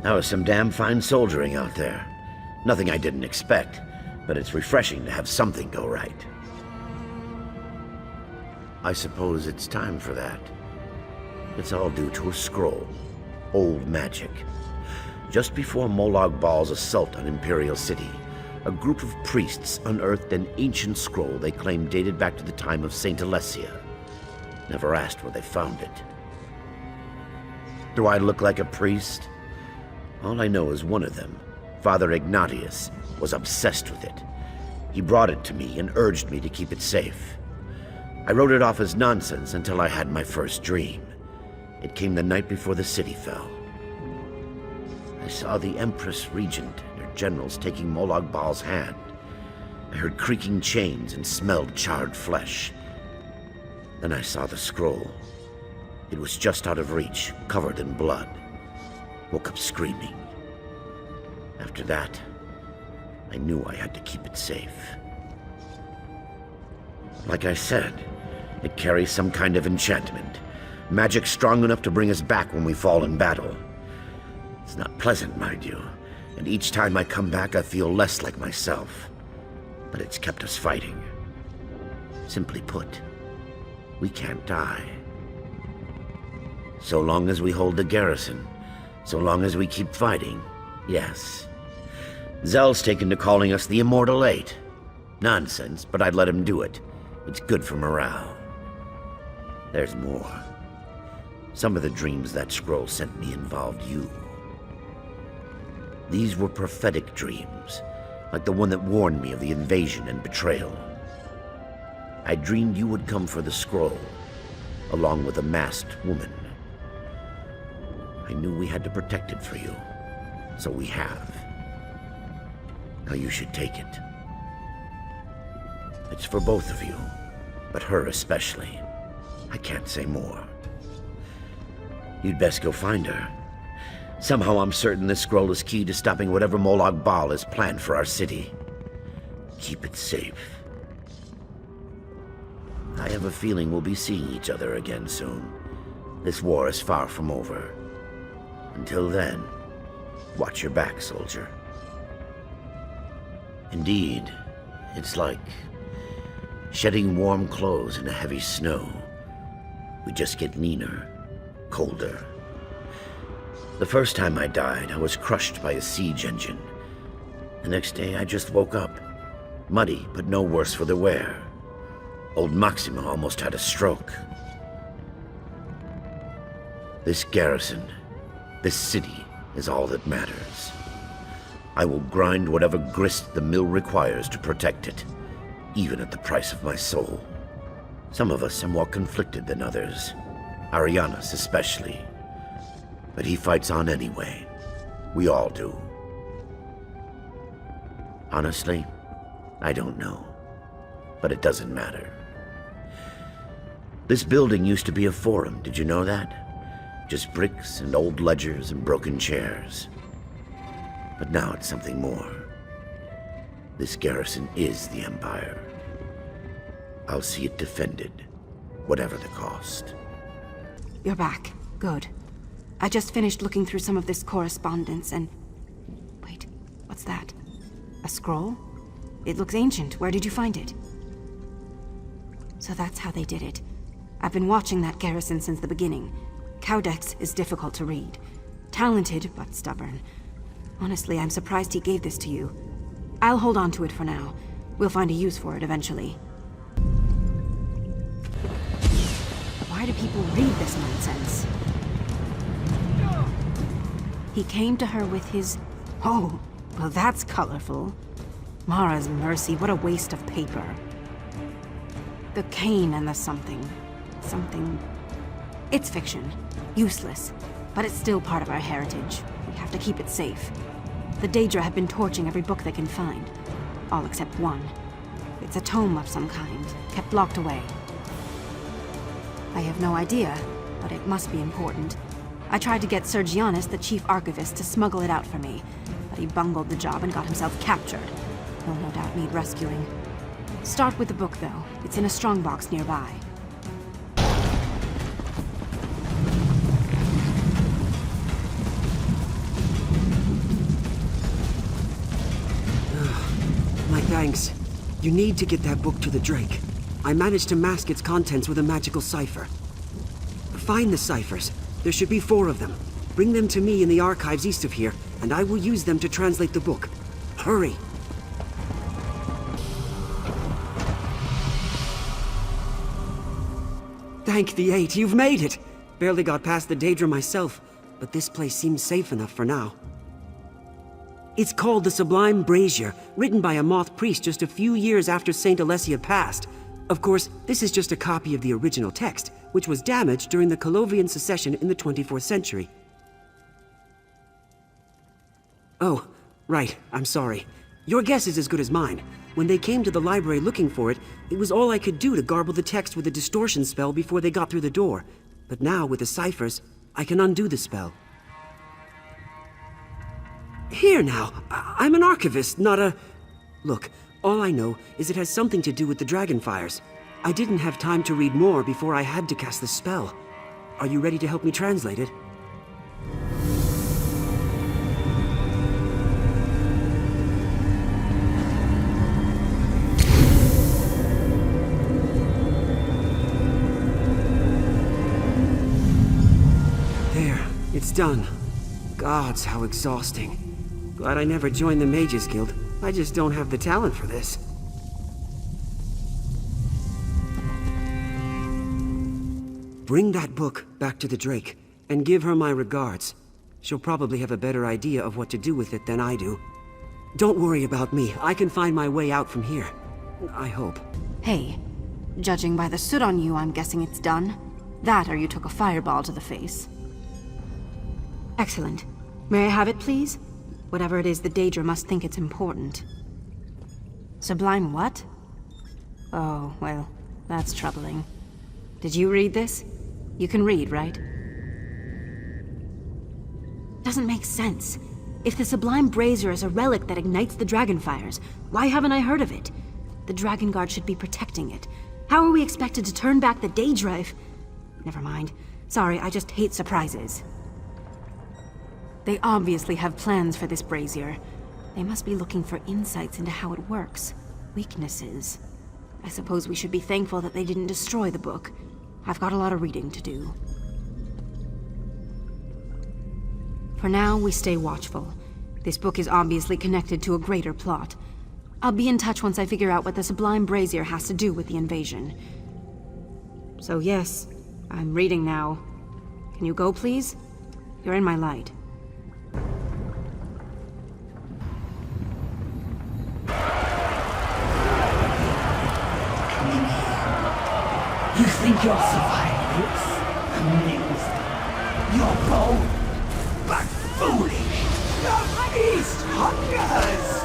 S12: That was some damn fine soldiering out there. Nothing I didn't expect, but it's refreshing to have something go right. I suppose it's time for that. It's all due to a scroll. Old magic. Just before Molag Bal's assault on Imperial City, a group of priests unearthed an ancient scroll they claimed dated back to the time of Saint Alessia. Never asked where they found it. Do I look like a priest? All I know is one of them, Father Ignatius, was obsessed with it. He brought it to me and urged me to keep it safe. I wrote it off as nonsense until I had my first dream. It came the night before the city fell. I saw the Empress Regent and her generals taking Molag Bal's hand. I heard creaking chains and smelled charred flesh. Then I saw the scroll. It was just out of reach, covered in blood. Woke up screaming. After that, I knew I had to keep it safe. Like I said, it carries some kind of enchantment. Magic strong enough to bring us back when we fall in battle. It's not pleasant, mind you, and each time I come back I feel less like myself. But it's kept us fighting. Simply put, we can't die. So long as we hold the garrison, so long as we keep fighting, yes. Zell's taken to calling us the Immortal Eight. Nonsense, but I'd let him do it. It's good for morale. There's more. Some of the dreams that scroll sent me involved you. These were prophetic dreams, like the one that warned me of the invasion and betrayal. I dreamed you would come for the scroll, along with a masked woman. I knew we had to protect it for you, so we have. Now you should take it. It's for both of you, but her especially. I can't say more. You'd best go find her. Somehow I'm certain this scroll is key to stopping whatever Molag Bal has planned for our city. Keep it safe. I have a feeling we'll be seeing each other again soon. This war is far from over. Until then, watch your back, soldier. Indeed, it's like shedding warm clothes in a heavy snow. We just get leaner, colder. The first time I died, I was crushed by a siege engine. The next day, I just woke up. Muddy, but no worse for the wear. Old Maxima almost had a stroke. This garrison, this city, is all that matters. I will grind whatever grist the mill requires to protect it, even at the price of my soul. Some of us are more conflicted than others, Arianas especially. But he fights on anyway. We all do. Honestly, I don't know. But it doesn't matter. This building used to be a forum, did you know that? Just bricks and old ledgers and broken chairs. But now it's something more. This garrison is the Empire. I'll see it defended, whatever the cost.
S2: You're back. Good. I just finished looking through some of this correspondence and... Wait, what's that? A scroll? It looks ancient. Where did you find it? So that's how they did it. I've been watching that garrison since the beginning. Codex is difficult to read. Talented, but stubborn. Honestly, I'm surprised he gave this to you. I'll hold on to it for now. We'll find a use for it eventually. Why do people read this nonsense? He came to her with his... Oh, well that's colorful. Mara's mercy, what a waste of paper. The cane and the something. Something... It's fiction. Useless. But it's still part of our heritage. We have to keep it safe. The Daedra have been torching every book they can find. All except one. It's a tome of some kind, kept locked away. I have no idea, but it must be important. I tried to get Sergianis, the chief archivist, to smuggle it out for me, but he bungled the job and got himself captured. He'll no doubt need rescuing. Start with the book, though. It's in a strongbox nearby.
S11: My thanks. You need to get that book to the Drake. I managed to mask its contents with a magical cipher. Find the ciphers. There should be 4 of them. Bring them to me in the archives east of here, and I will use them to translate the book. Hurry! Thank the 8, you've made it! Barely got past the Daedra myself, but this place seems safe enough for now. It's called the Sublime Brazier, written by a moth priest just a few years after Saint Alessia passed. Of course, this is just a copy of the original text, which was damaged during the Colovian secession in the 24th century. Oh, right, I'm sorry. Your guess is as good as mine. When they came to the library looking for it, it was all I could do to garble the text with a distortion spell before they got through the door. But now, with the ciphers, I can undo the spell. Here now, I'm an archivist, not a... Look, all I know is it has something to do with the dragonfires. I didn't have time to read more before I had to cast the spell. Are you ready to help me translate it? There, it's done. Gods, how exhausting. Glad I never joined the Mages Guild. I just don't have the talent for this. Bring that book back to the Drake, and give her my regards. She'll probably have a better idea of what to do with it than I do. Don't worry about me. I can find my way out from here. I hope.
S2: Hey, judging by the soot on you, I'm guessing it's done. That or you took a fireball to the face. Excellent. May I have it, please? Whatever it is, the Daedra must think it's important. Sublime what? Oh, well, that's troubling. Did you read this? You can read, right? Doesn't make sense. If the Sublime Brazier is a relic that ignites the Dragonfires, why haven't I heard of it? The Dragon Guard should be protecting it. How are we expected to turn back the Daedra if... Never mind. Sorry, I just hate surprises. They obviously have plans for this brazier. They must be looking for insights into how it works. Weaknesses. I suppose we should be thankful that they didn't destroy the book. I've got a lot of reading to do. For now, we stay watchful. This book is obviously connected to a greater plot. I'll be in touch once I figure out what the Sublime Brazier has to do with the invasion. So yes, I'm reading now. Can you go, please? You're in my light.
S7: You think you'll survive this? Amazing. You're bold, but foolish. The beast hungers!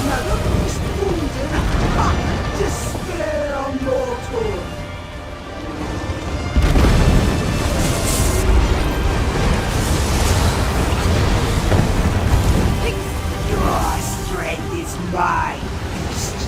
S9: another beast wounded. Ha! Despair, mortal! Your strength is mine, beast.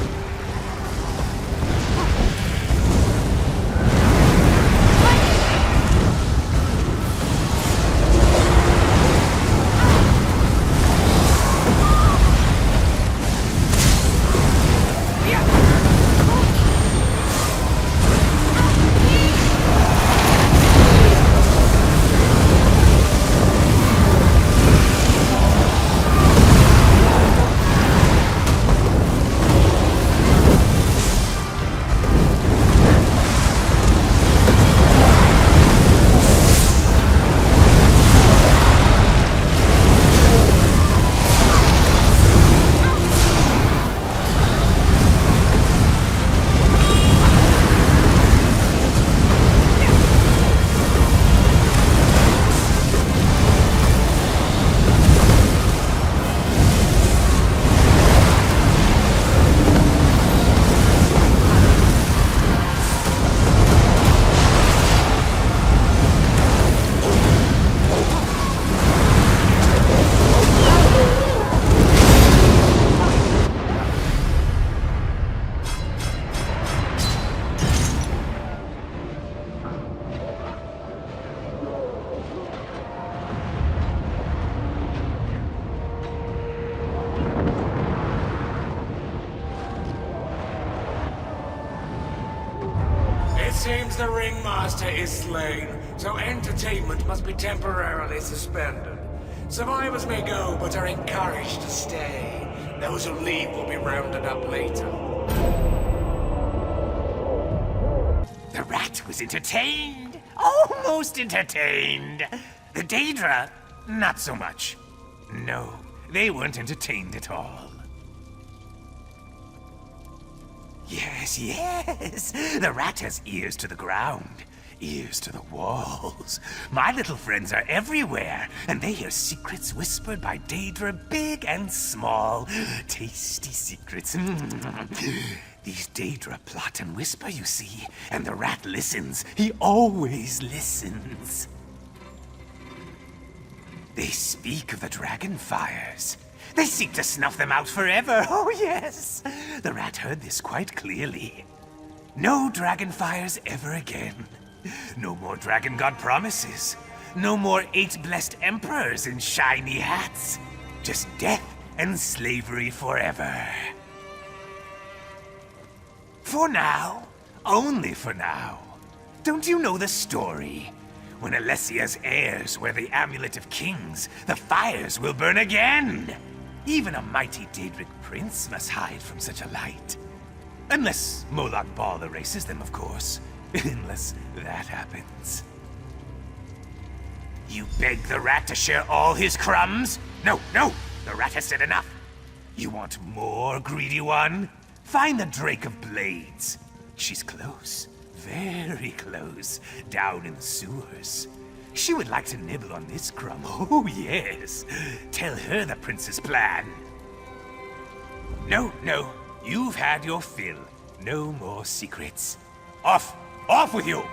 S1: It seems the ringmaster is slain, so entertainment must be temporarily suspended. Survivors may go, but are encouraged to stay. Those who leave will be rounded up later.
S9: The rat was entertained. Almost entertained. The Daedra, not so much. No, they weren't entertained at all. Yes, yes. The rat has ears to the ground, ears to the walls. My little friends are everywhere, and they hear secrets whispered by Daedra, big and small. Tasty secrets. These Daedra plot and whisper, you see, and the rat listens. He always listens. They speak of the dragon fires. They seek to snuff them out forever. Oh, yes. The rat heard this quite clearly. No dragon fires ever again. No more dragon god promises. No more 8 blessed emperors in shiny hats. Just death and slavery forever. For now. Only for now. Don't you know the story? When Alessia's heirs wear the Amulet of Kings, the fires will burn again. Even a mighty Daedric prince must hide from such a light. Unless Moloch Ball erases them, of course. Unless that happens. You beg the rat to share all his crumbs? No, no! The rat has said enough. You want more, greedy one? Find the Drake of Blades. She's close. Very close. Down in the sewers. She would like to nibble on this crumb. Oh, yes. Tell her the prince's plan. No, no. You've had your fill. No more secrets. Off! Off with you!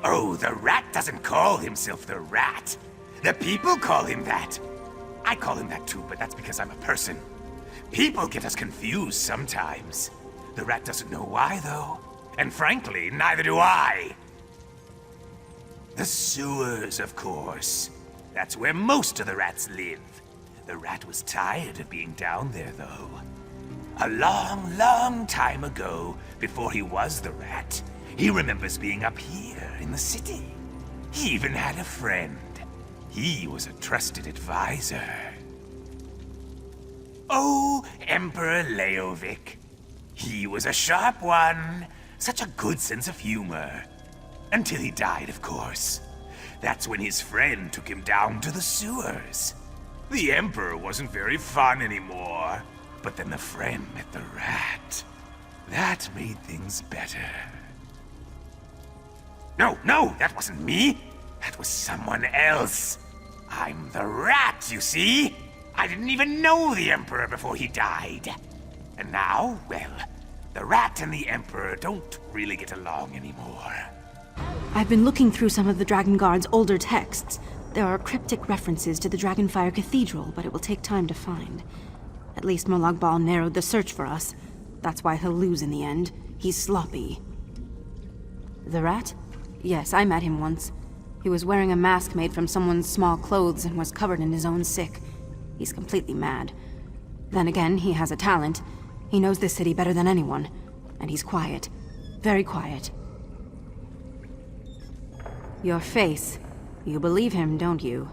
S9: Oh, the rat doesn't call himself the rat. The people call him that. I call him that too, but that's because I'm a person. People get us confused sometimes. The rat doesn't know why, though. And frankly, neither do I. The sewers, of course. That's where most of the rats live. The rat was tired of being down there, though. A long, long time ago, before he was the rat, he remembers being up here in the city. He even had a friend. He was a trusted advisor. Oh, Emperor Leovic. He was a sharp one. Such a good sense of humor. Until he died, of course. That's when his friend took him down to the sewers. The Emperor wasn't very fun anymore. But then the friend met the rat. That made things better. No, no, that wasn't me. That was someone else. I'm the rat, you see? I didn't even know the Emperor before he died. And now, well, the rat and the Emperor don't really get along anymore.
S2: I've been looking through some of the Dragon Guard's older texts. There are cryptic references to the Dragonfire Cathedral, but it will take time to find. At least Molag Bal narrowed the search for us. That's why he'll lose in the end. He's sloppy. The rat? Yes, I met him once. He was wearing a mask made from someone's small clothes and was covered in his own sick. He's completely mad. Then again, he has a talent. He knows this city better than anyone. And he's quiet. Very quiet. Your face. You believe him, don't you?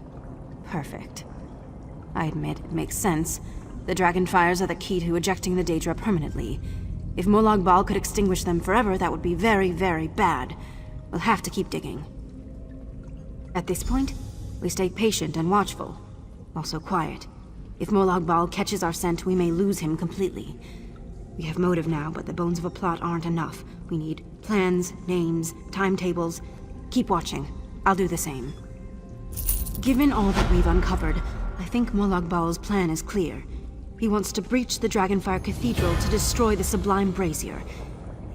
S2: Perfect. I admit, it makes sense. The Dragonfires are the key to ejecting the Daedra permanently. If Molag Bal could extinguish them forever, that would be very, very bad. We'll have to keep digging. At this point, we stay patient and watchful. Also quiet. If Molag Bal catches our scent, we may lose him completely. We have motive now, but the bones of a plot aren't enough. We need plans, names, timetables. Keep watching. I'll do the same. Given all that we've uncovered, I think Molag Bal's plan is clear. He wants to breach the Dragonfire Cathedral to destroy the Sublime Brazier.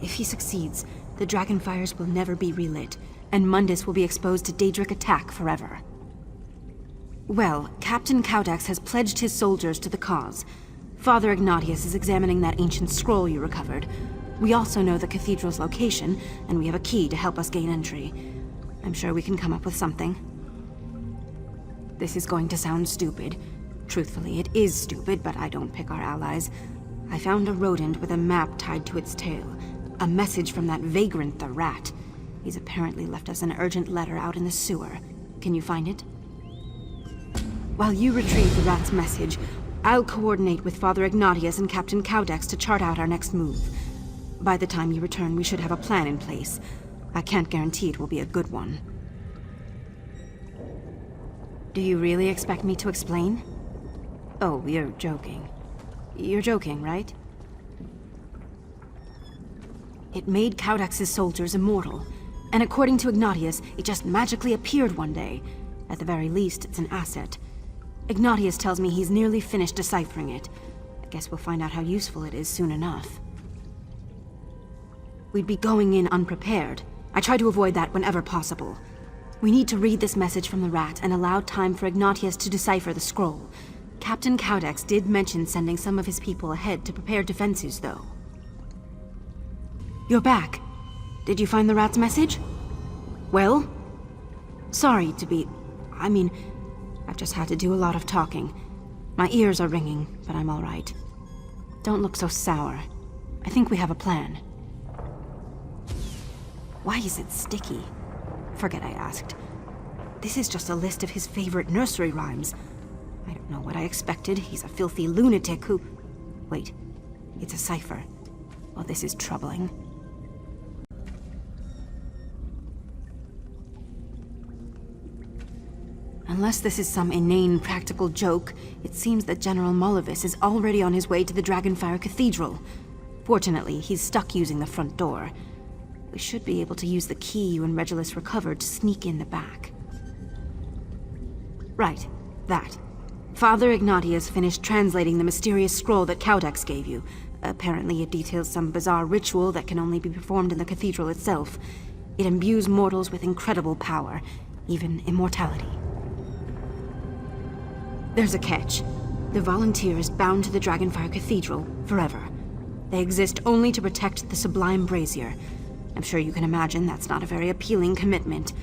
S2: If he succeeds, the Dragonfires will never be relit, and Mundus will be exposed to Daedric attack forever. Well, Captain Caudax has pledged his soldiers to the cause. Father Ignatius is examining that ancient scroll you recovered. We also know the cathedral's location, and we have a key to help us gain entry. I'm sure we can come up with something. This is going to sound stupid. Truthfully, it is stupid, but I don't pick our allies. I found a rodent with a map tied to its tail. A message from that vagrant, the rat. He's apparently left us an urgent letter out in the sewer. Can you find it? While you retrieve the rat's message, I'll coordinate with Father Ignatius and Captain Caudax to chart out our next move. By the time you return, we should have a plan in place. I can't guarantee it will be a good one. Do you really expect me to explain? Oh, you're joking. You're joking, right? It made Caudax's soldiers immortal, and according to Ignatius, it just magically appeared one day. At the very least, it's an asset. Ignatius tells me he's nearly finished deciphering it. I guess we'll find out how useful it is soon enough. We'd be going in unprepared. I try to avoid that whenever possible. We need to read this message from the rat and allow time for Ignatius to decipher the scroll. Captain Caudax did mention sending some of his people ahead to prepare defenses, though. You're back. Did you find the rat's message? Well? Sorry to be... I've just had to do a lot of talking. My ears are ringing, but I'm all right. Don't look so sour. I think we have a plan. Why is it sticky? Forget I asked. This is just a list of his favorite nursery rhymes. I don't know what I expected. He's a filthy lunatic who... Wait. It's a cipher. Well, this is troubling. Unless this is some inane practical joke, it seems that General Mollivis is already on his way to the Dragonfire Cathedral. Fortunately, he's stuck using the front door. We should be able to use the key you and Regulus recovered to sneak in the back. Right, that. Father Ignatius finished translating the mysterious scroll that Caudax gave you. Apparently it details some bizarre ritual that can only be performed in the cathedral itself. It imbues mortals with incredible power, even immortality. There's a catch. The volunteer is bound to the Dragonfire Cathedral forever. They exist only to protect the Sublime Brazier. I'm sure you can imagine that's not a very appealing commitment.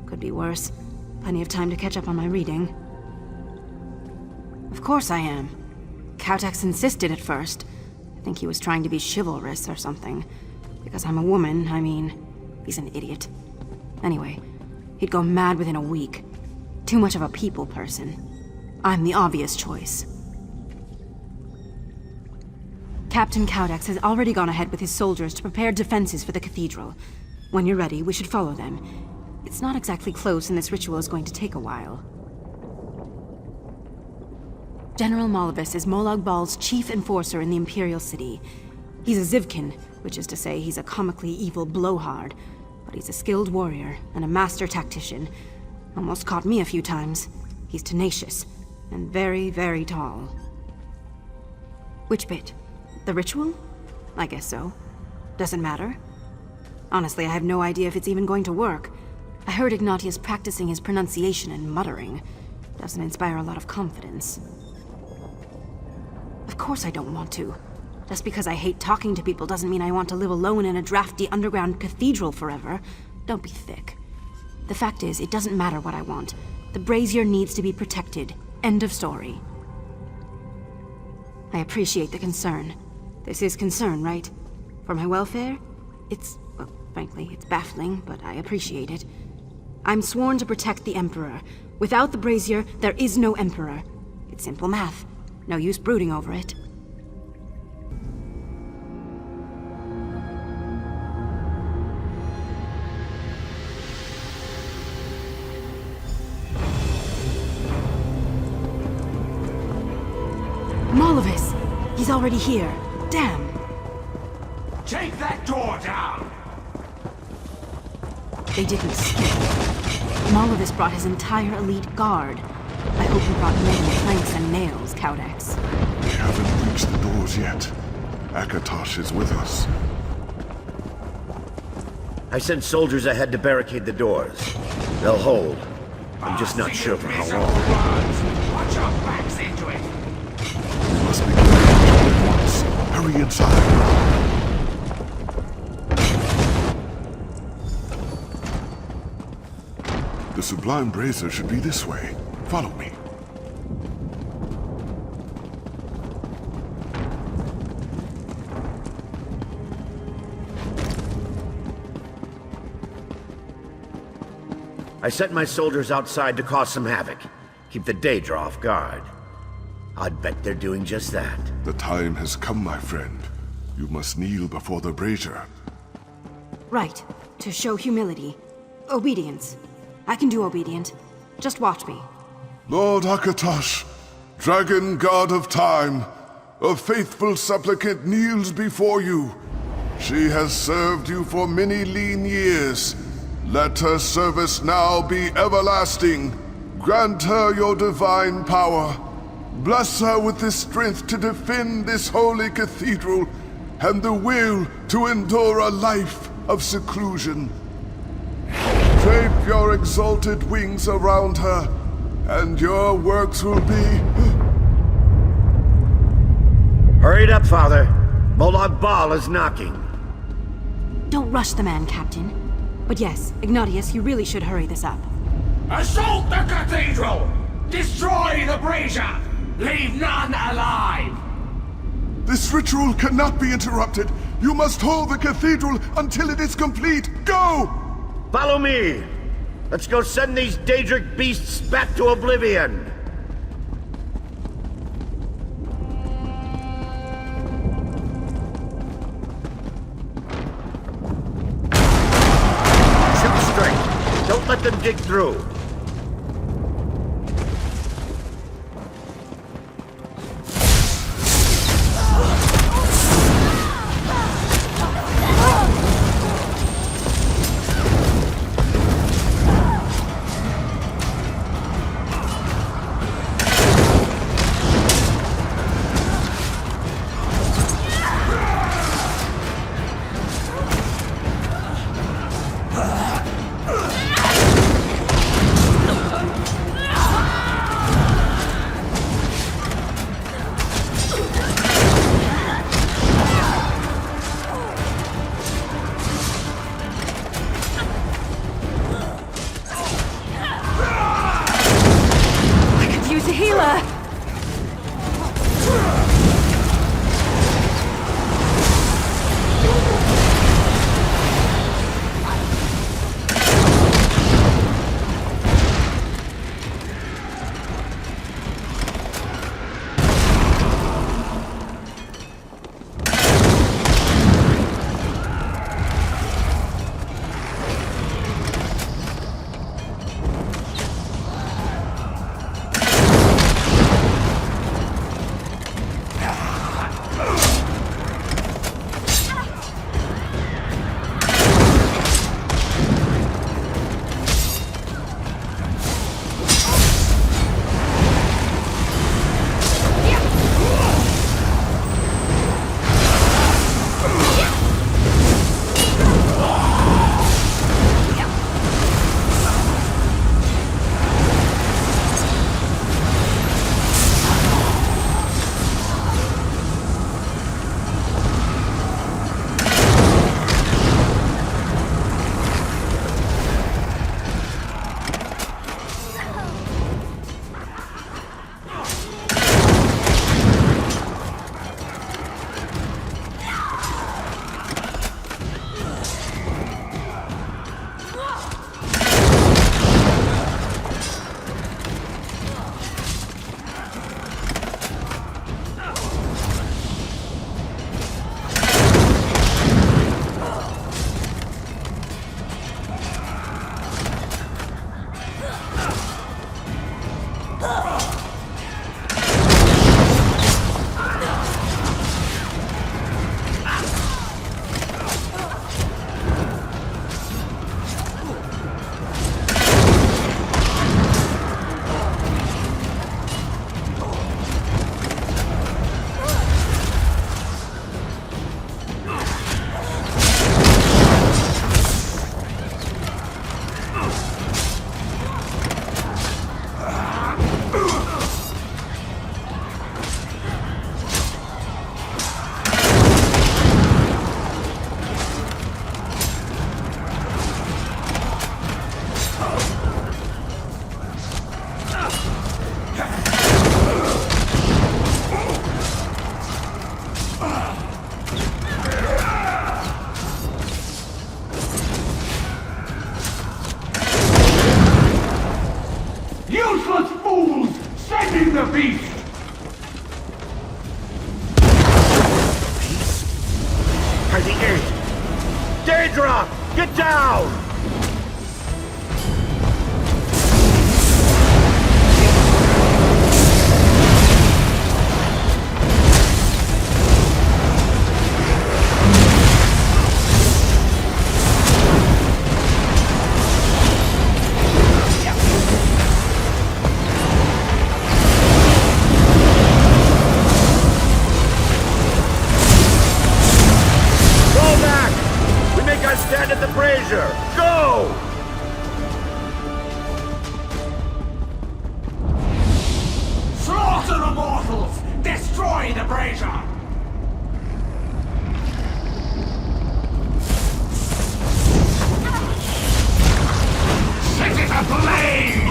S2: Could be worse. Plenty of time to catch up on my reading. Of course I am. Caudax insisted at first. I think he was trying to be chivalrous or something. Because I'm a woman, he's an idiot. Anyway, he'd go mad within a week. Too much of a people person. I'm the obvious choice. Captain Caudax has already gone ahead with his soldiers to prepare defenses for the cathedral. When you're ready, we should follow them. It's not exactly close, and this ritual is going to take a while. General Mollivis is Molag Bal's chief enforcer in the Imperial city. He's a Zivkin, which is to say he's a comically evil blowhard, but he's a skilled warrior and a master tactician. Almost caught me a few times. He's tenacious. and very, very tall. Which bit? The ritual? I guess so. Doesn't matter. Honestly, I have no idea if it's even going to work. I heard Ignatius practicing his pronunciation and muttering. Doesn't inspire a lot of confidence. Of course I don't want to. Just because I hate talking to people doesn't mean I want to live alone in a drafty underground cathedral forever. Don't be thick. The fact is, it doesn't matter what I want. The brazier needs to be protected. End of story. I appreciate the concern. This is concern, right? For my welfare? Well, frankly, it's baffling, but I appreciate it. I'm sworn to protect the Emperor. Without the brazier, there is no Emperor. It's simple math. No use brooding over it. Molovis! He's already here. Damn!
S9: Take that door down!
S2: They didn't skip. Molovis brought his entire elite guard. I hope he brought many planks and nails, Codex.
S8: We haven't reached the doors yet. Akatosh is with us.
S12: I sent soldiers ahead to barricade the doors. They'll hold. I'm just not sure for how long.
S9: Watch your backs into it!
S8: We must begin the ritual at once. Hurry inside. The Sublime Brazier should be this way. Follow me.
S12: I sent my soldiers outside to cause some havoc. Keep the Daedra off guard. I'd bet they're doing just that.
S8: The time has come, my friend. You must kneel before the brazier.
S2: Right. To show humility. Obedience. I can do obedient. Just watch me.
S8: Lord Akatosh, Dragon God of Time, a faithful supplicant kneels before you. She has served you for many lean years. Let her service now be everlasting. Grant her your divine power. Bless her with the strength to defend this holy cathedral and the will to endure a life of seclusion. Drape your exalted wings around her, and your works will be...
S12: Hurry it up, Father. Molag Bal is knocking.
S2: Don't rush the man, Captain. But yes, Ignatius, you really should hurry this up.
S9: Assault the cathedral! Destroy the brazier! Leave none alive!
S8: This ritual cannot be interrupted. You must hold the cathedral until it is complete. Go!
S12: Follow me! Let's go send these Daedric beasts back to oblivion! Shoot straight! Don't let them dig through! Daedra! Get down! Stand at the brazier! Go!
S9: Slaughter the mortals! Destroy the brazier! Set it ablaze!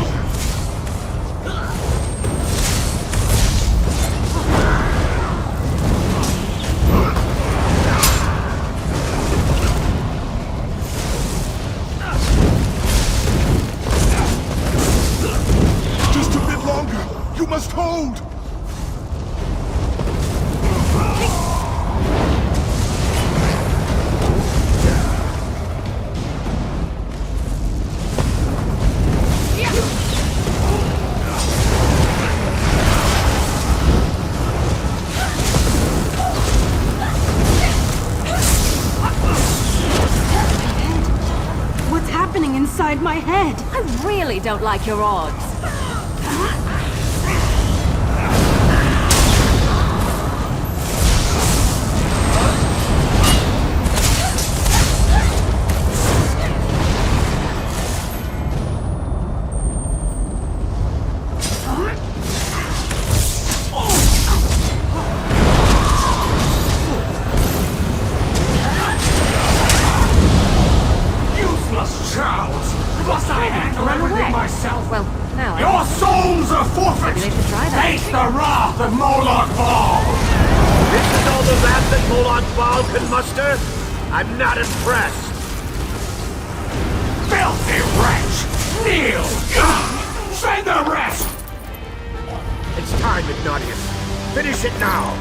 S8: You must hold!
S2: What's happening inside my head?
S5: I really don't like your odds.
S9: Must I handle everything myself?
S5: Well, now
S9: Your souls are forfeit!
S5: Maybe they should try that.
S9: Face the wrath of Moloch Ball!
S12: This is all the wrath that Moloch Ball can muster? I'm not impressed.
S9: Filthy wretch! Kneel! Send the rest!
S12: It's time, Ignatius. Finish it now!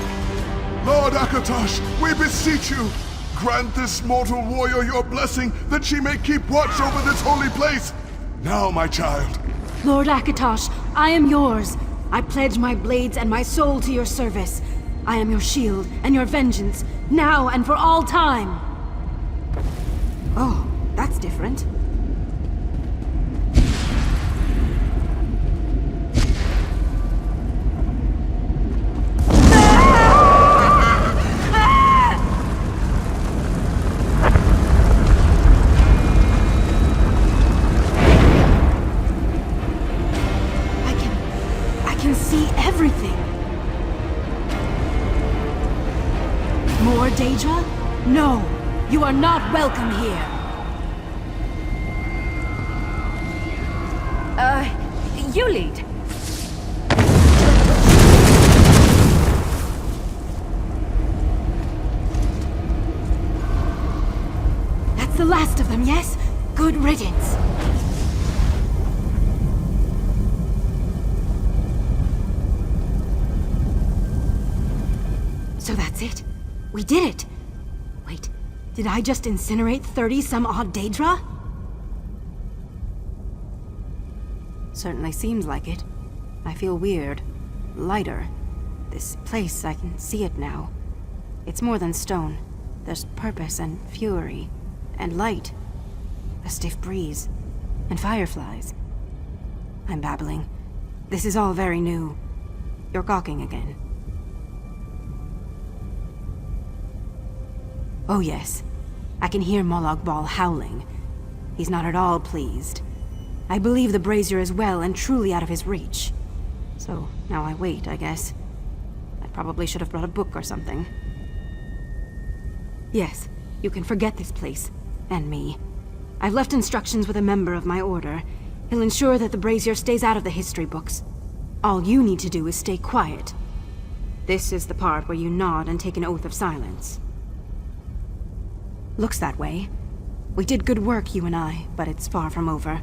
S8: Lord Akatosh, we beseech you! Grant this mortal warrior your blessing, that she may keep watch over this holy place! Now, my child.
S2: Lord Akatosh, I am yours. I pledge my blades and my soul to your service. I am your shield and your vengeance, now and for all time. Oh, that's different. More Daedra? No! You are not welcome here!
S5: You lead.
S2: That's the last of them, yes? Good riddance. So that's it? We did it! Wait, did I just incinerate 30-some-odd Daedra? Certainly seems like it. I feel weird. Lighter. This place, I can see it now. It's more than stone. There's purpose and fury. And light. A stiff breeze. And fireflies. I'm babbling. This is all very new. You're gawking again. Oh yes. I can hear Moloch Ball howling. He's not at all pleased. I believe the brazier is well and truly out of his reach. So, now I wait, I guess. I probably should have brought a book or something. Yes, you can forget this place. And me. I've left instructions with a member of my order. He'll ensure that the brazier stays out of the history books. All you need to do is stay quiet. This is the part where you nod and take an oath of silence. Looks that way. We did good work, you and I, but it's far from over.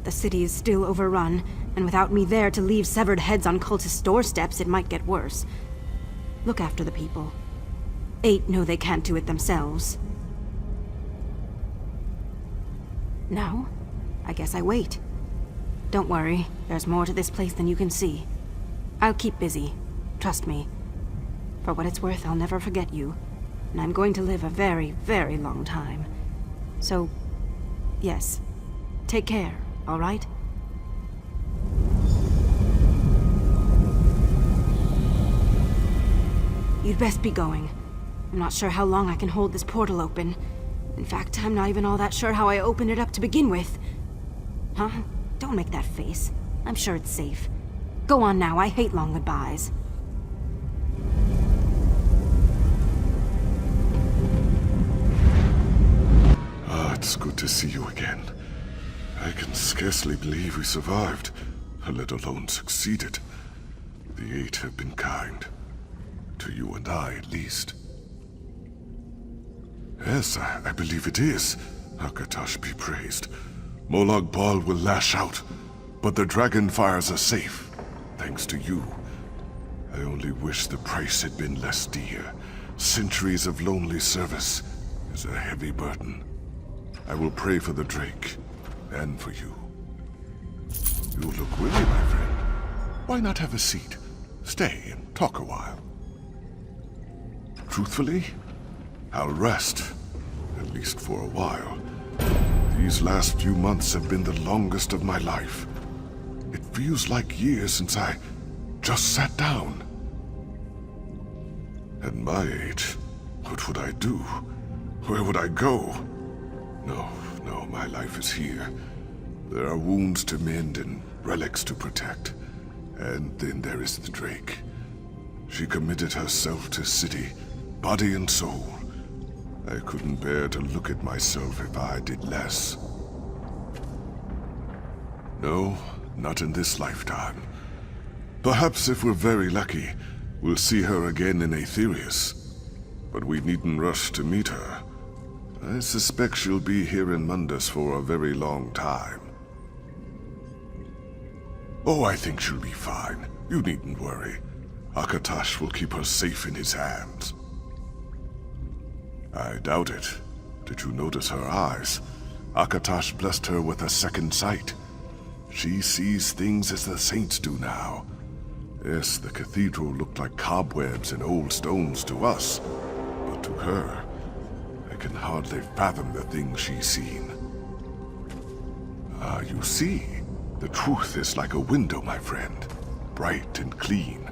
S2: The city is still overrun, and without me there to leave severed heads on cultist doorsteps, it might get worse. Look after the people. 8 know they can't do it themselves. No? I guess I wait. Don't worry, there's more to this place than you can see. I'll keep busy. Trust me. For what it's worth, I'll never forget you. And I'm going to live a very, very long time. So, yes. Take care, all right? You'd best be going. I'm not sure how long I can hold this portal open. In fact, I'm not even all that sure how I opened it up to begin with. Huh? Don't make that face. I'm sure it's safe. Go on now, I hate long goodbyes.
S8: It's good to see you again. I can scarcely believe we survived, let alone succeeded. The Eight have been kind. To you and I, at least. Yes, I believe it is. Akatosh be praised. Molag Bal will lash out, but the dragon fires are safe, thanks to you. I only wish the price had been less dear. Centuries of lonely service is a heavy burden. I will pray for the Drake, and for you. You look weary, my friend. Why not have a seat? Stay and talk a while. Truthfully, I'll rest, at least for a while. These last few months have been the longest of my life. It feels like years since I just sat down. At my age, what would I do? Where would I go? No, my life is here. There are wounds to mend and relics to protect. And then there is the Drake. She committed herself to City, body and soul. I couldn't bear to look at myself if I did less. No, not in this lifetime. Perhaps if we're very lucky, we'll see her again in Aetherius. But we needn't rush to meet her. I suspect she'll be here in Mundus for a very long time. Oh, I think she'll be fine. You needn't worry. Akatosh will keep her safe in his hands. I doubt it. Did you notice her eyes? Akatosh blessed her with a second sight. She sees things as the saints do now. Yes, the cathedral looked like cobwebs and old stones to us, but to her, I can hardly fathom the things she's seen. Ah, you see, the truth is like a window, my friend, bright and clean,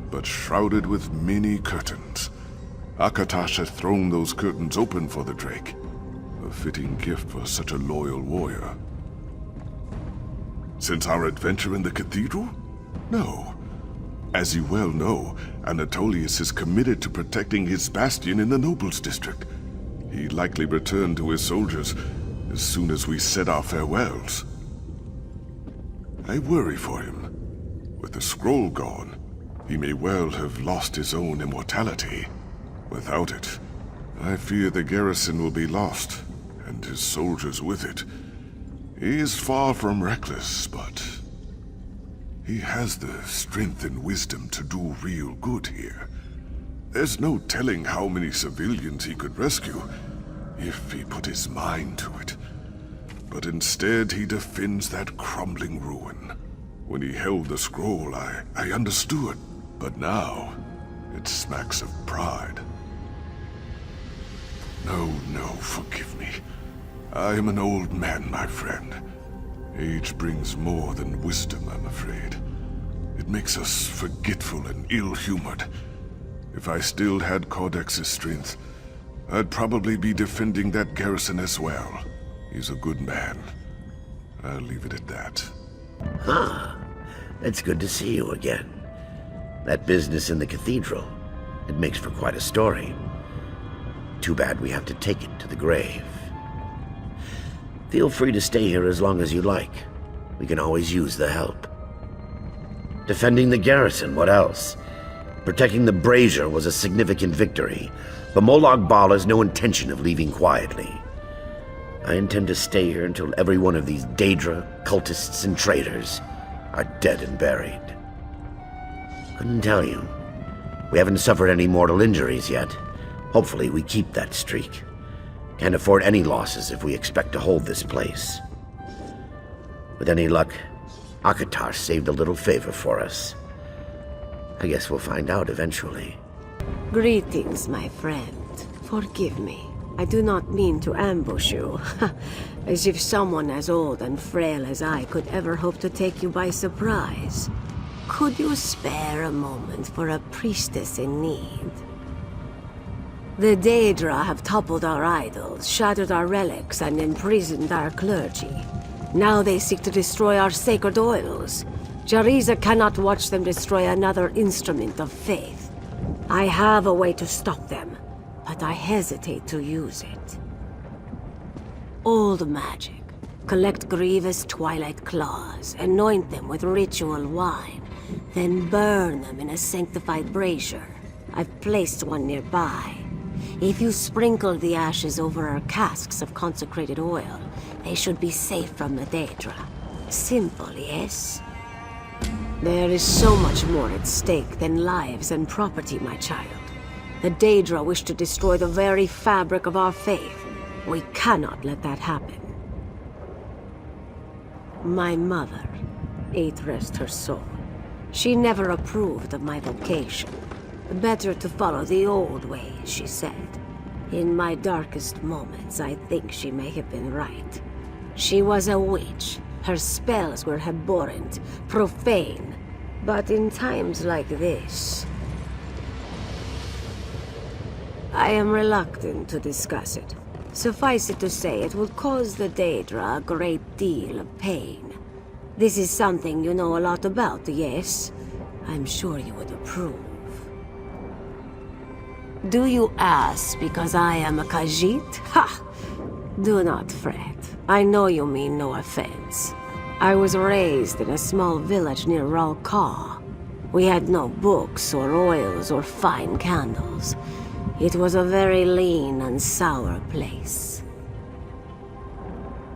S8: but shrouded with many curtains. Akatosh has thrown those curtains open for the Drake, a fitting gift for such a loyal warrior. Since our adventure in the cathedral? No. As you well know, Anatolius is committed to protecting his bastion in the Nobles District. He'd likely return to his soldiers as soon as we said our farewells. I worry for him. With the scroll gone, he may well have lost his own immortality. Without it, I fear the garrison will be lost, and his soldiers with it. He is far from reckless, but he has the strength and wisdom to do real good here. There's no telling how many civilians he could rescue if he put his mind to it. But instead, he defends that crumbling ruin. When he held the scroll, I understood. But now, it smacks of pride. No, forgive me. I am an old man, my friend. Age brings more than wisdom, I'm afraid. It makes us forgetful and ill-humored. If I still had Cordex's strength, I'd probably be defending that garrison as well. He's a good man. I'll leave it at that.
S12: Huh. It's good to see you again. That business in the cathedral, it makes for quite a story. Too bad we have to take it to the grave. Feel free to stay here as long as you like. We can always use the help. Defending the garrison, what else? Protecting the brazier was a significant victory, but Molag Bal has no intention of leaving quietly. I intend to stay here until every one of these Daedra, cultists, and traitors are dead and buried. Couldn't tell you. We haven't suffered any mortal injuries yet. Hopefully we keep that streak. Can't afford any losses if we expect to hold this place. With any luck, Akatar saved a little favor for us. I guess we'll find out eventually.
S13: Greetings, my friend. Forgive me. I do not mean to ambush you. As if someone as old and frail as I could ever hope to take you by surprise. Could you spare a moment for a priestess in need? The Daedra have toppled our idols, shattered our relics, and imprisoned our clergy. Now they seek to destroy our sacred oils. Jariza cannot watch them destroy another instrument of faith. I have a way to stop them, but I hesitate to use it. Old magic. Collect grievous twilight claws, anoint them with ritual wine, then burn them in a sanctified brazier. I've placed one nearby. If you sprinkle the ashes over our casks of consecrated oil, they should be safe from the Daedra. Simple, yes? There is so much more at stake than lives and property, my child. The Daedra wish to destroy the very fabric of our faith. We cannot let that happen. My mother, ate rest her soul. She never approved of my vocation. Better to follow the old ways, she said. In my darkest moments, I think she may have been right. She was a witch. Her spells were abhorrent, profane. But in times like this, I am reluctant to discuss it. Suffice it to say, it would cause the Daedra a great deal of pain. This is something you know a lot about, yes? I'm sure you would approve. Do you ask because I am a Khajiit? Ha! Do not fret. I know you mean no offense. I was raised in a small village near Ralka. We had no books or oils or fine candles. It was a very lean and sour place.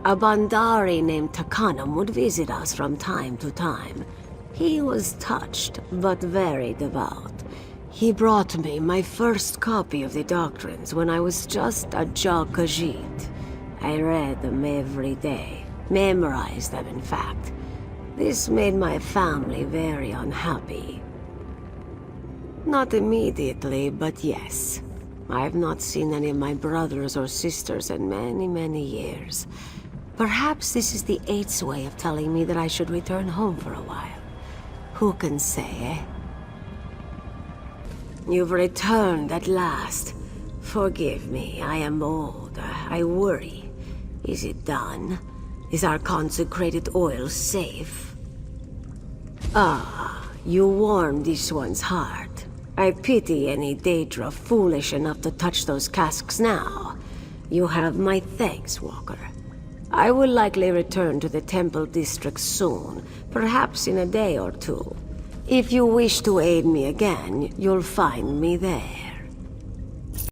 S13: A Bandari named Takanum would visit us from time to time. He was touched, but very devout. He brought me my first copy of the doctrines when I was just a Jah Khajiit. I read them every day, memorized them in fact. This made my family very unhappy. Not immediately, but yes. I've not seen any of my brothers or sisters in many, many years. Perhaps this is the Eight's way of telling me that I should return home for a while. Who can say, eh? You've returned at last. Forgive me, I am old. I worry. Is it done? Is our consecrated oil safe? Ah, you warmed this one's heart. I pity any Daedra foolish enough to touch those casks now. You have my thanks, Walker. I will likely return to the Temple District soon, perhaps in a day or two. If you wish to aid me again, you'll find me there.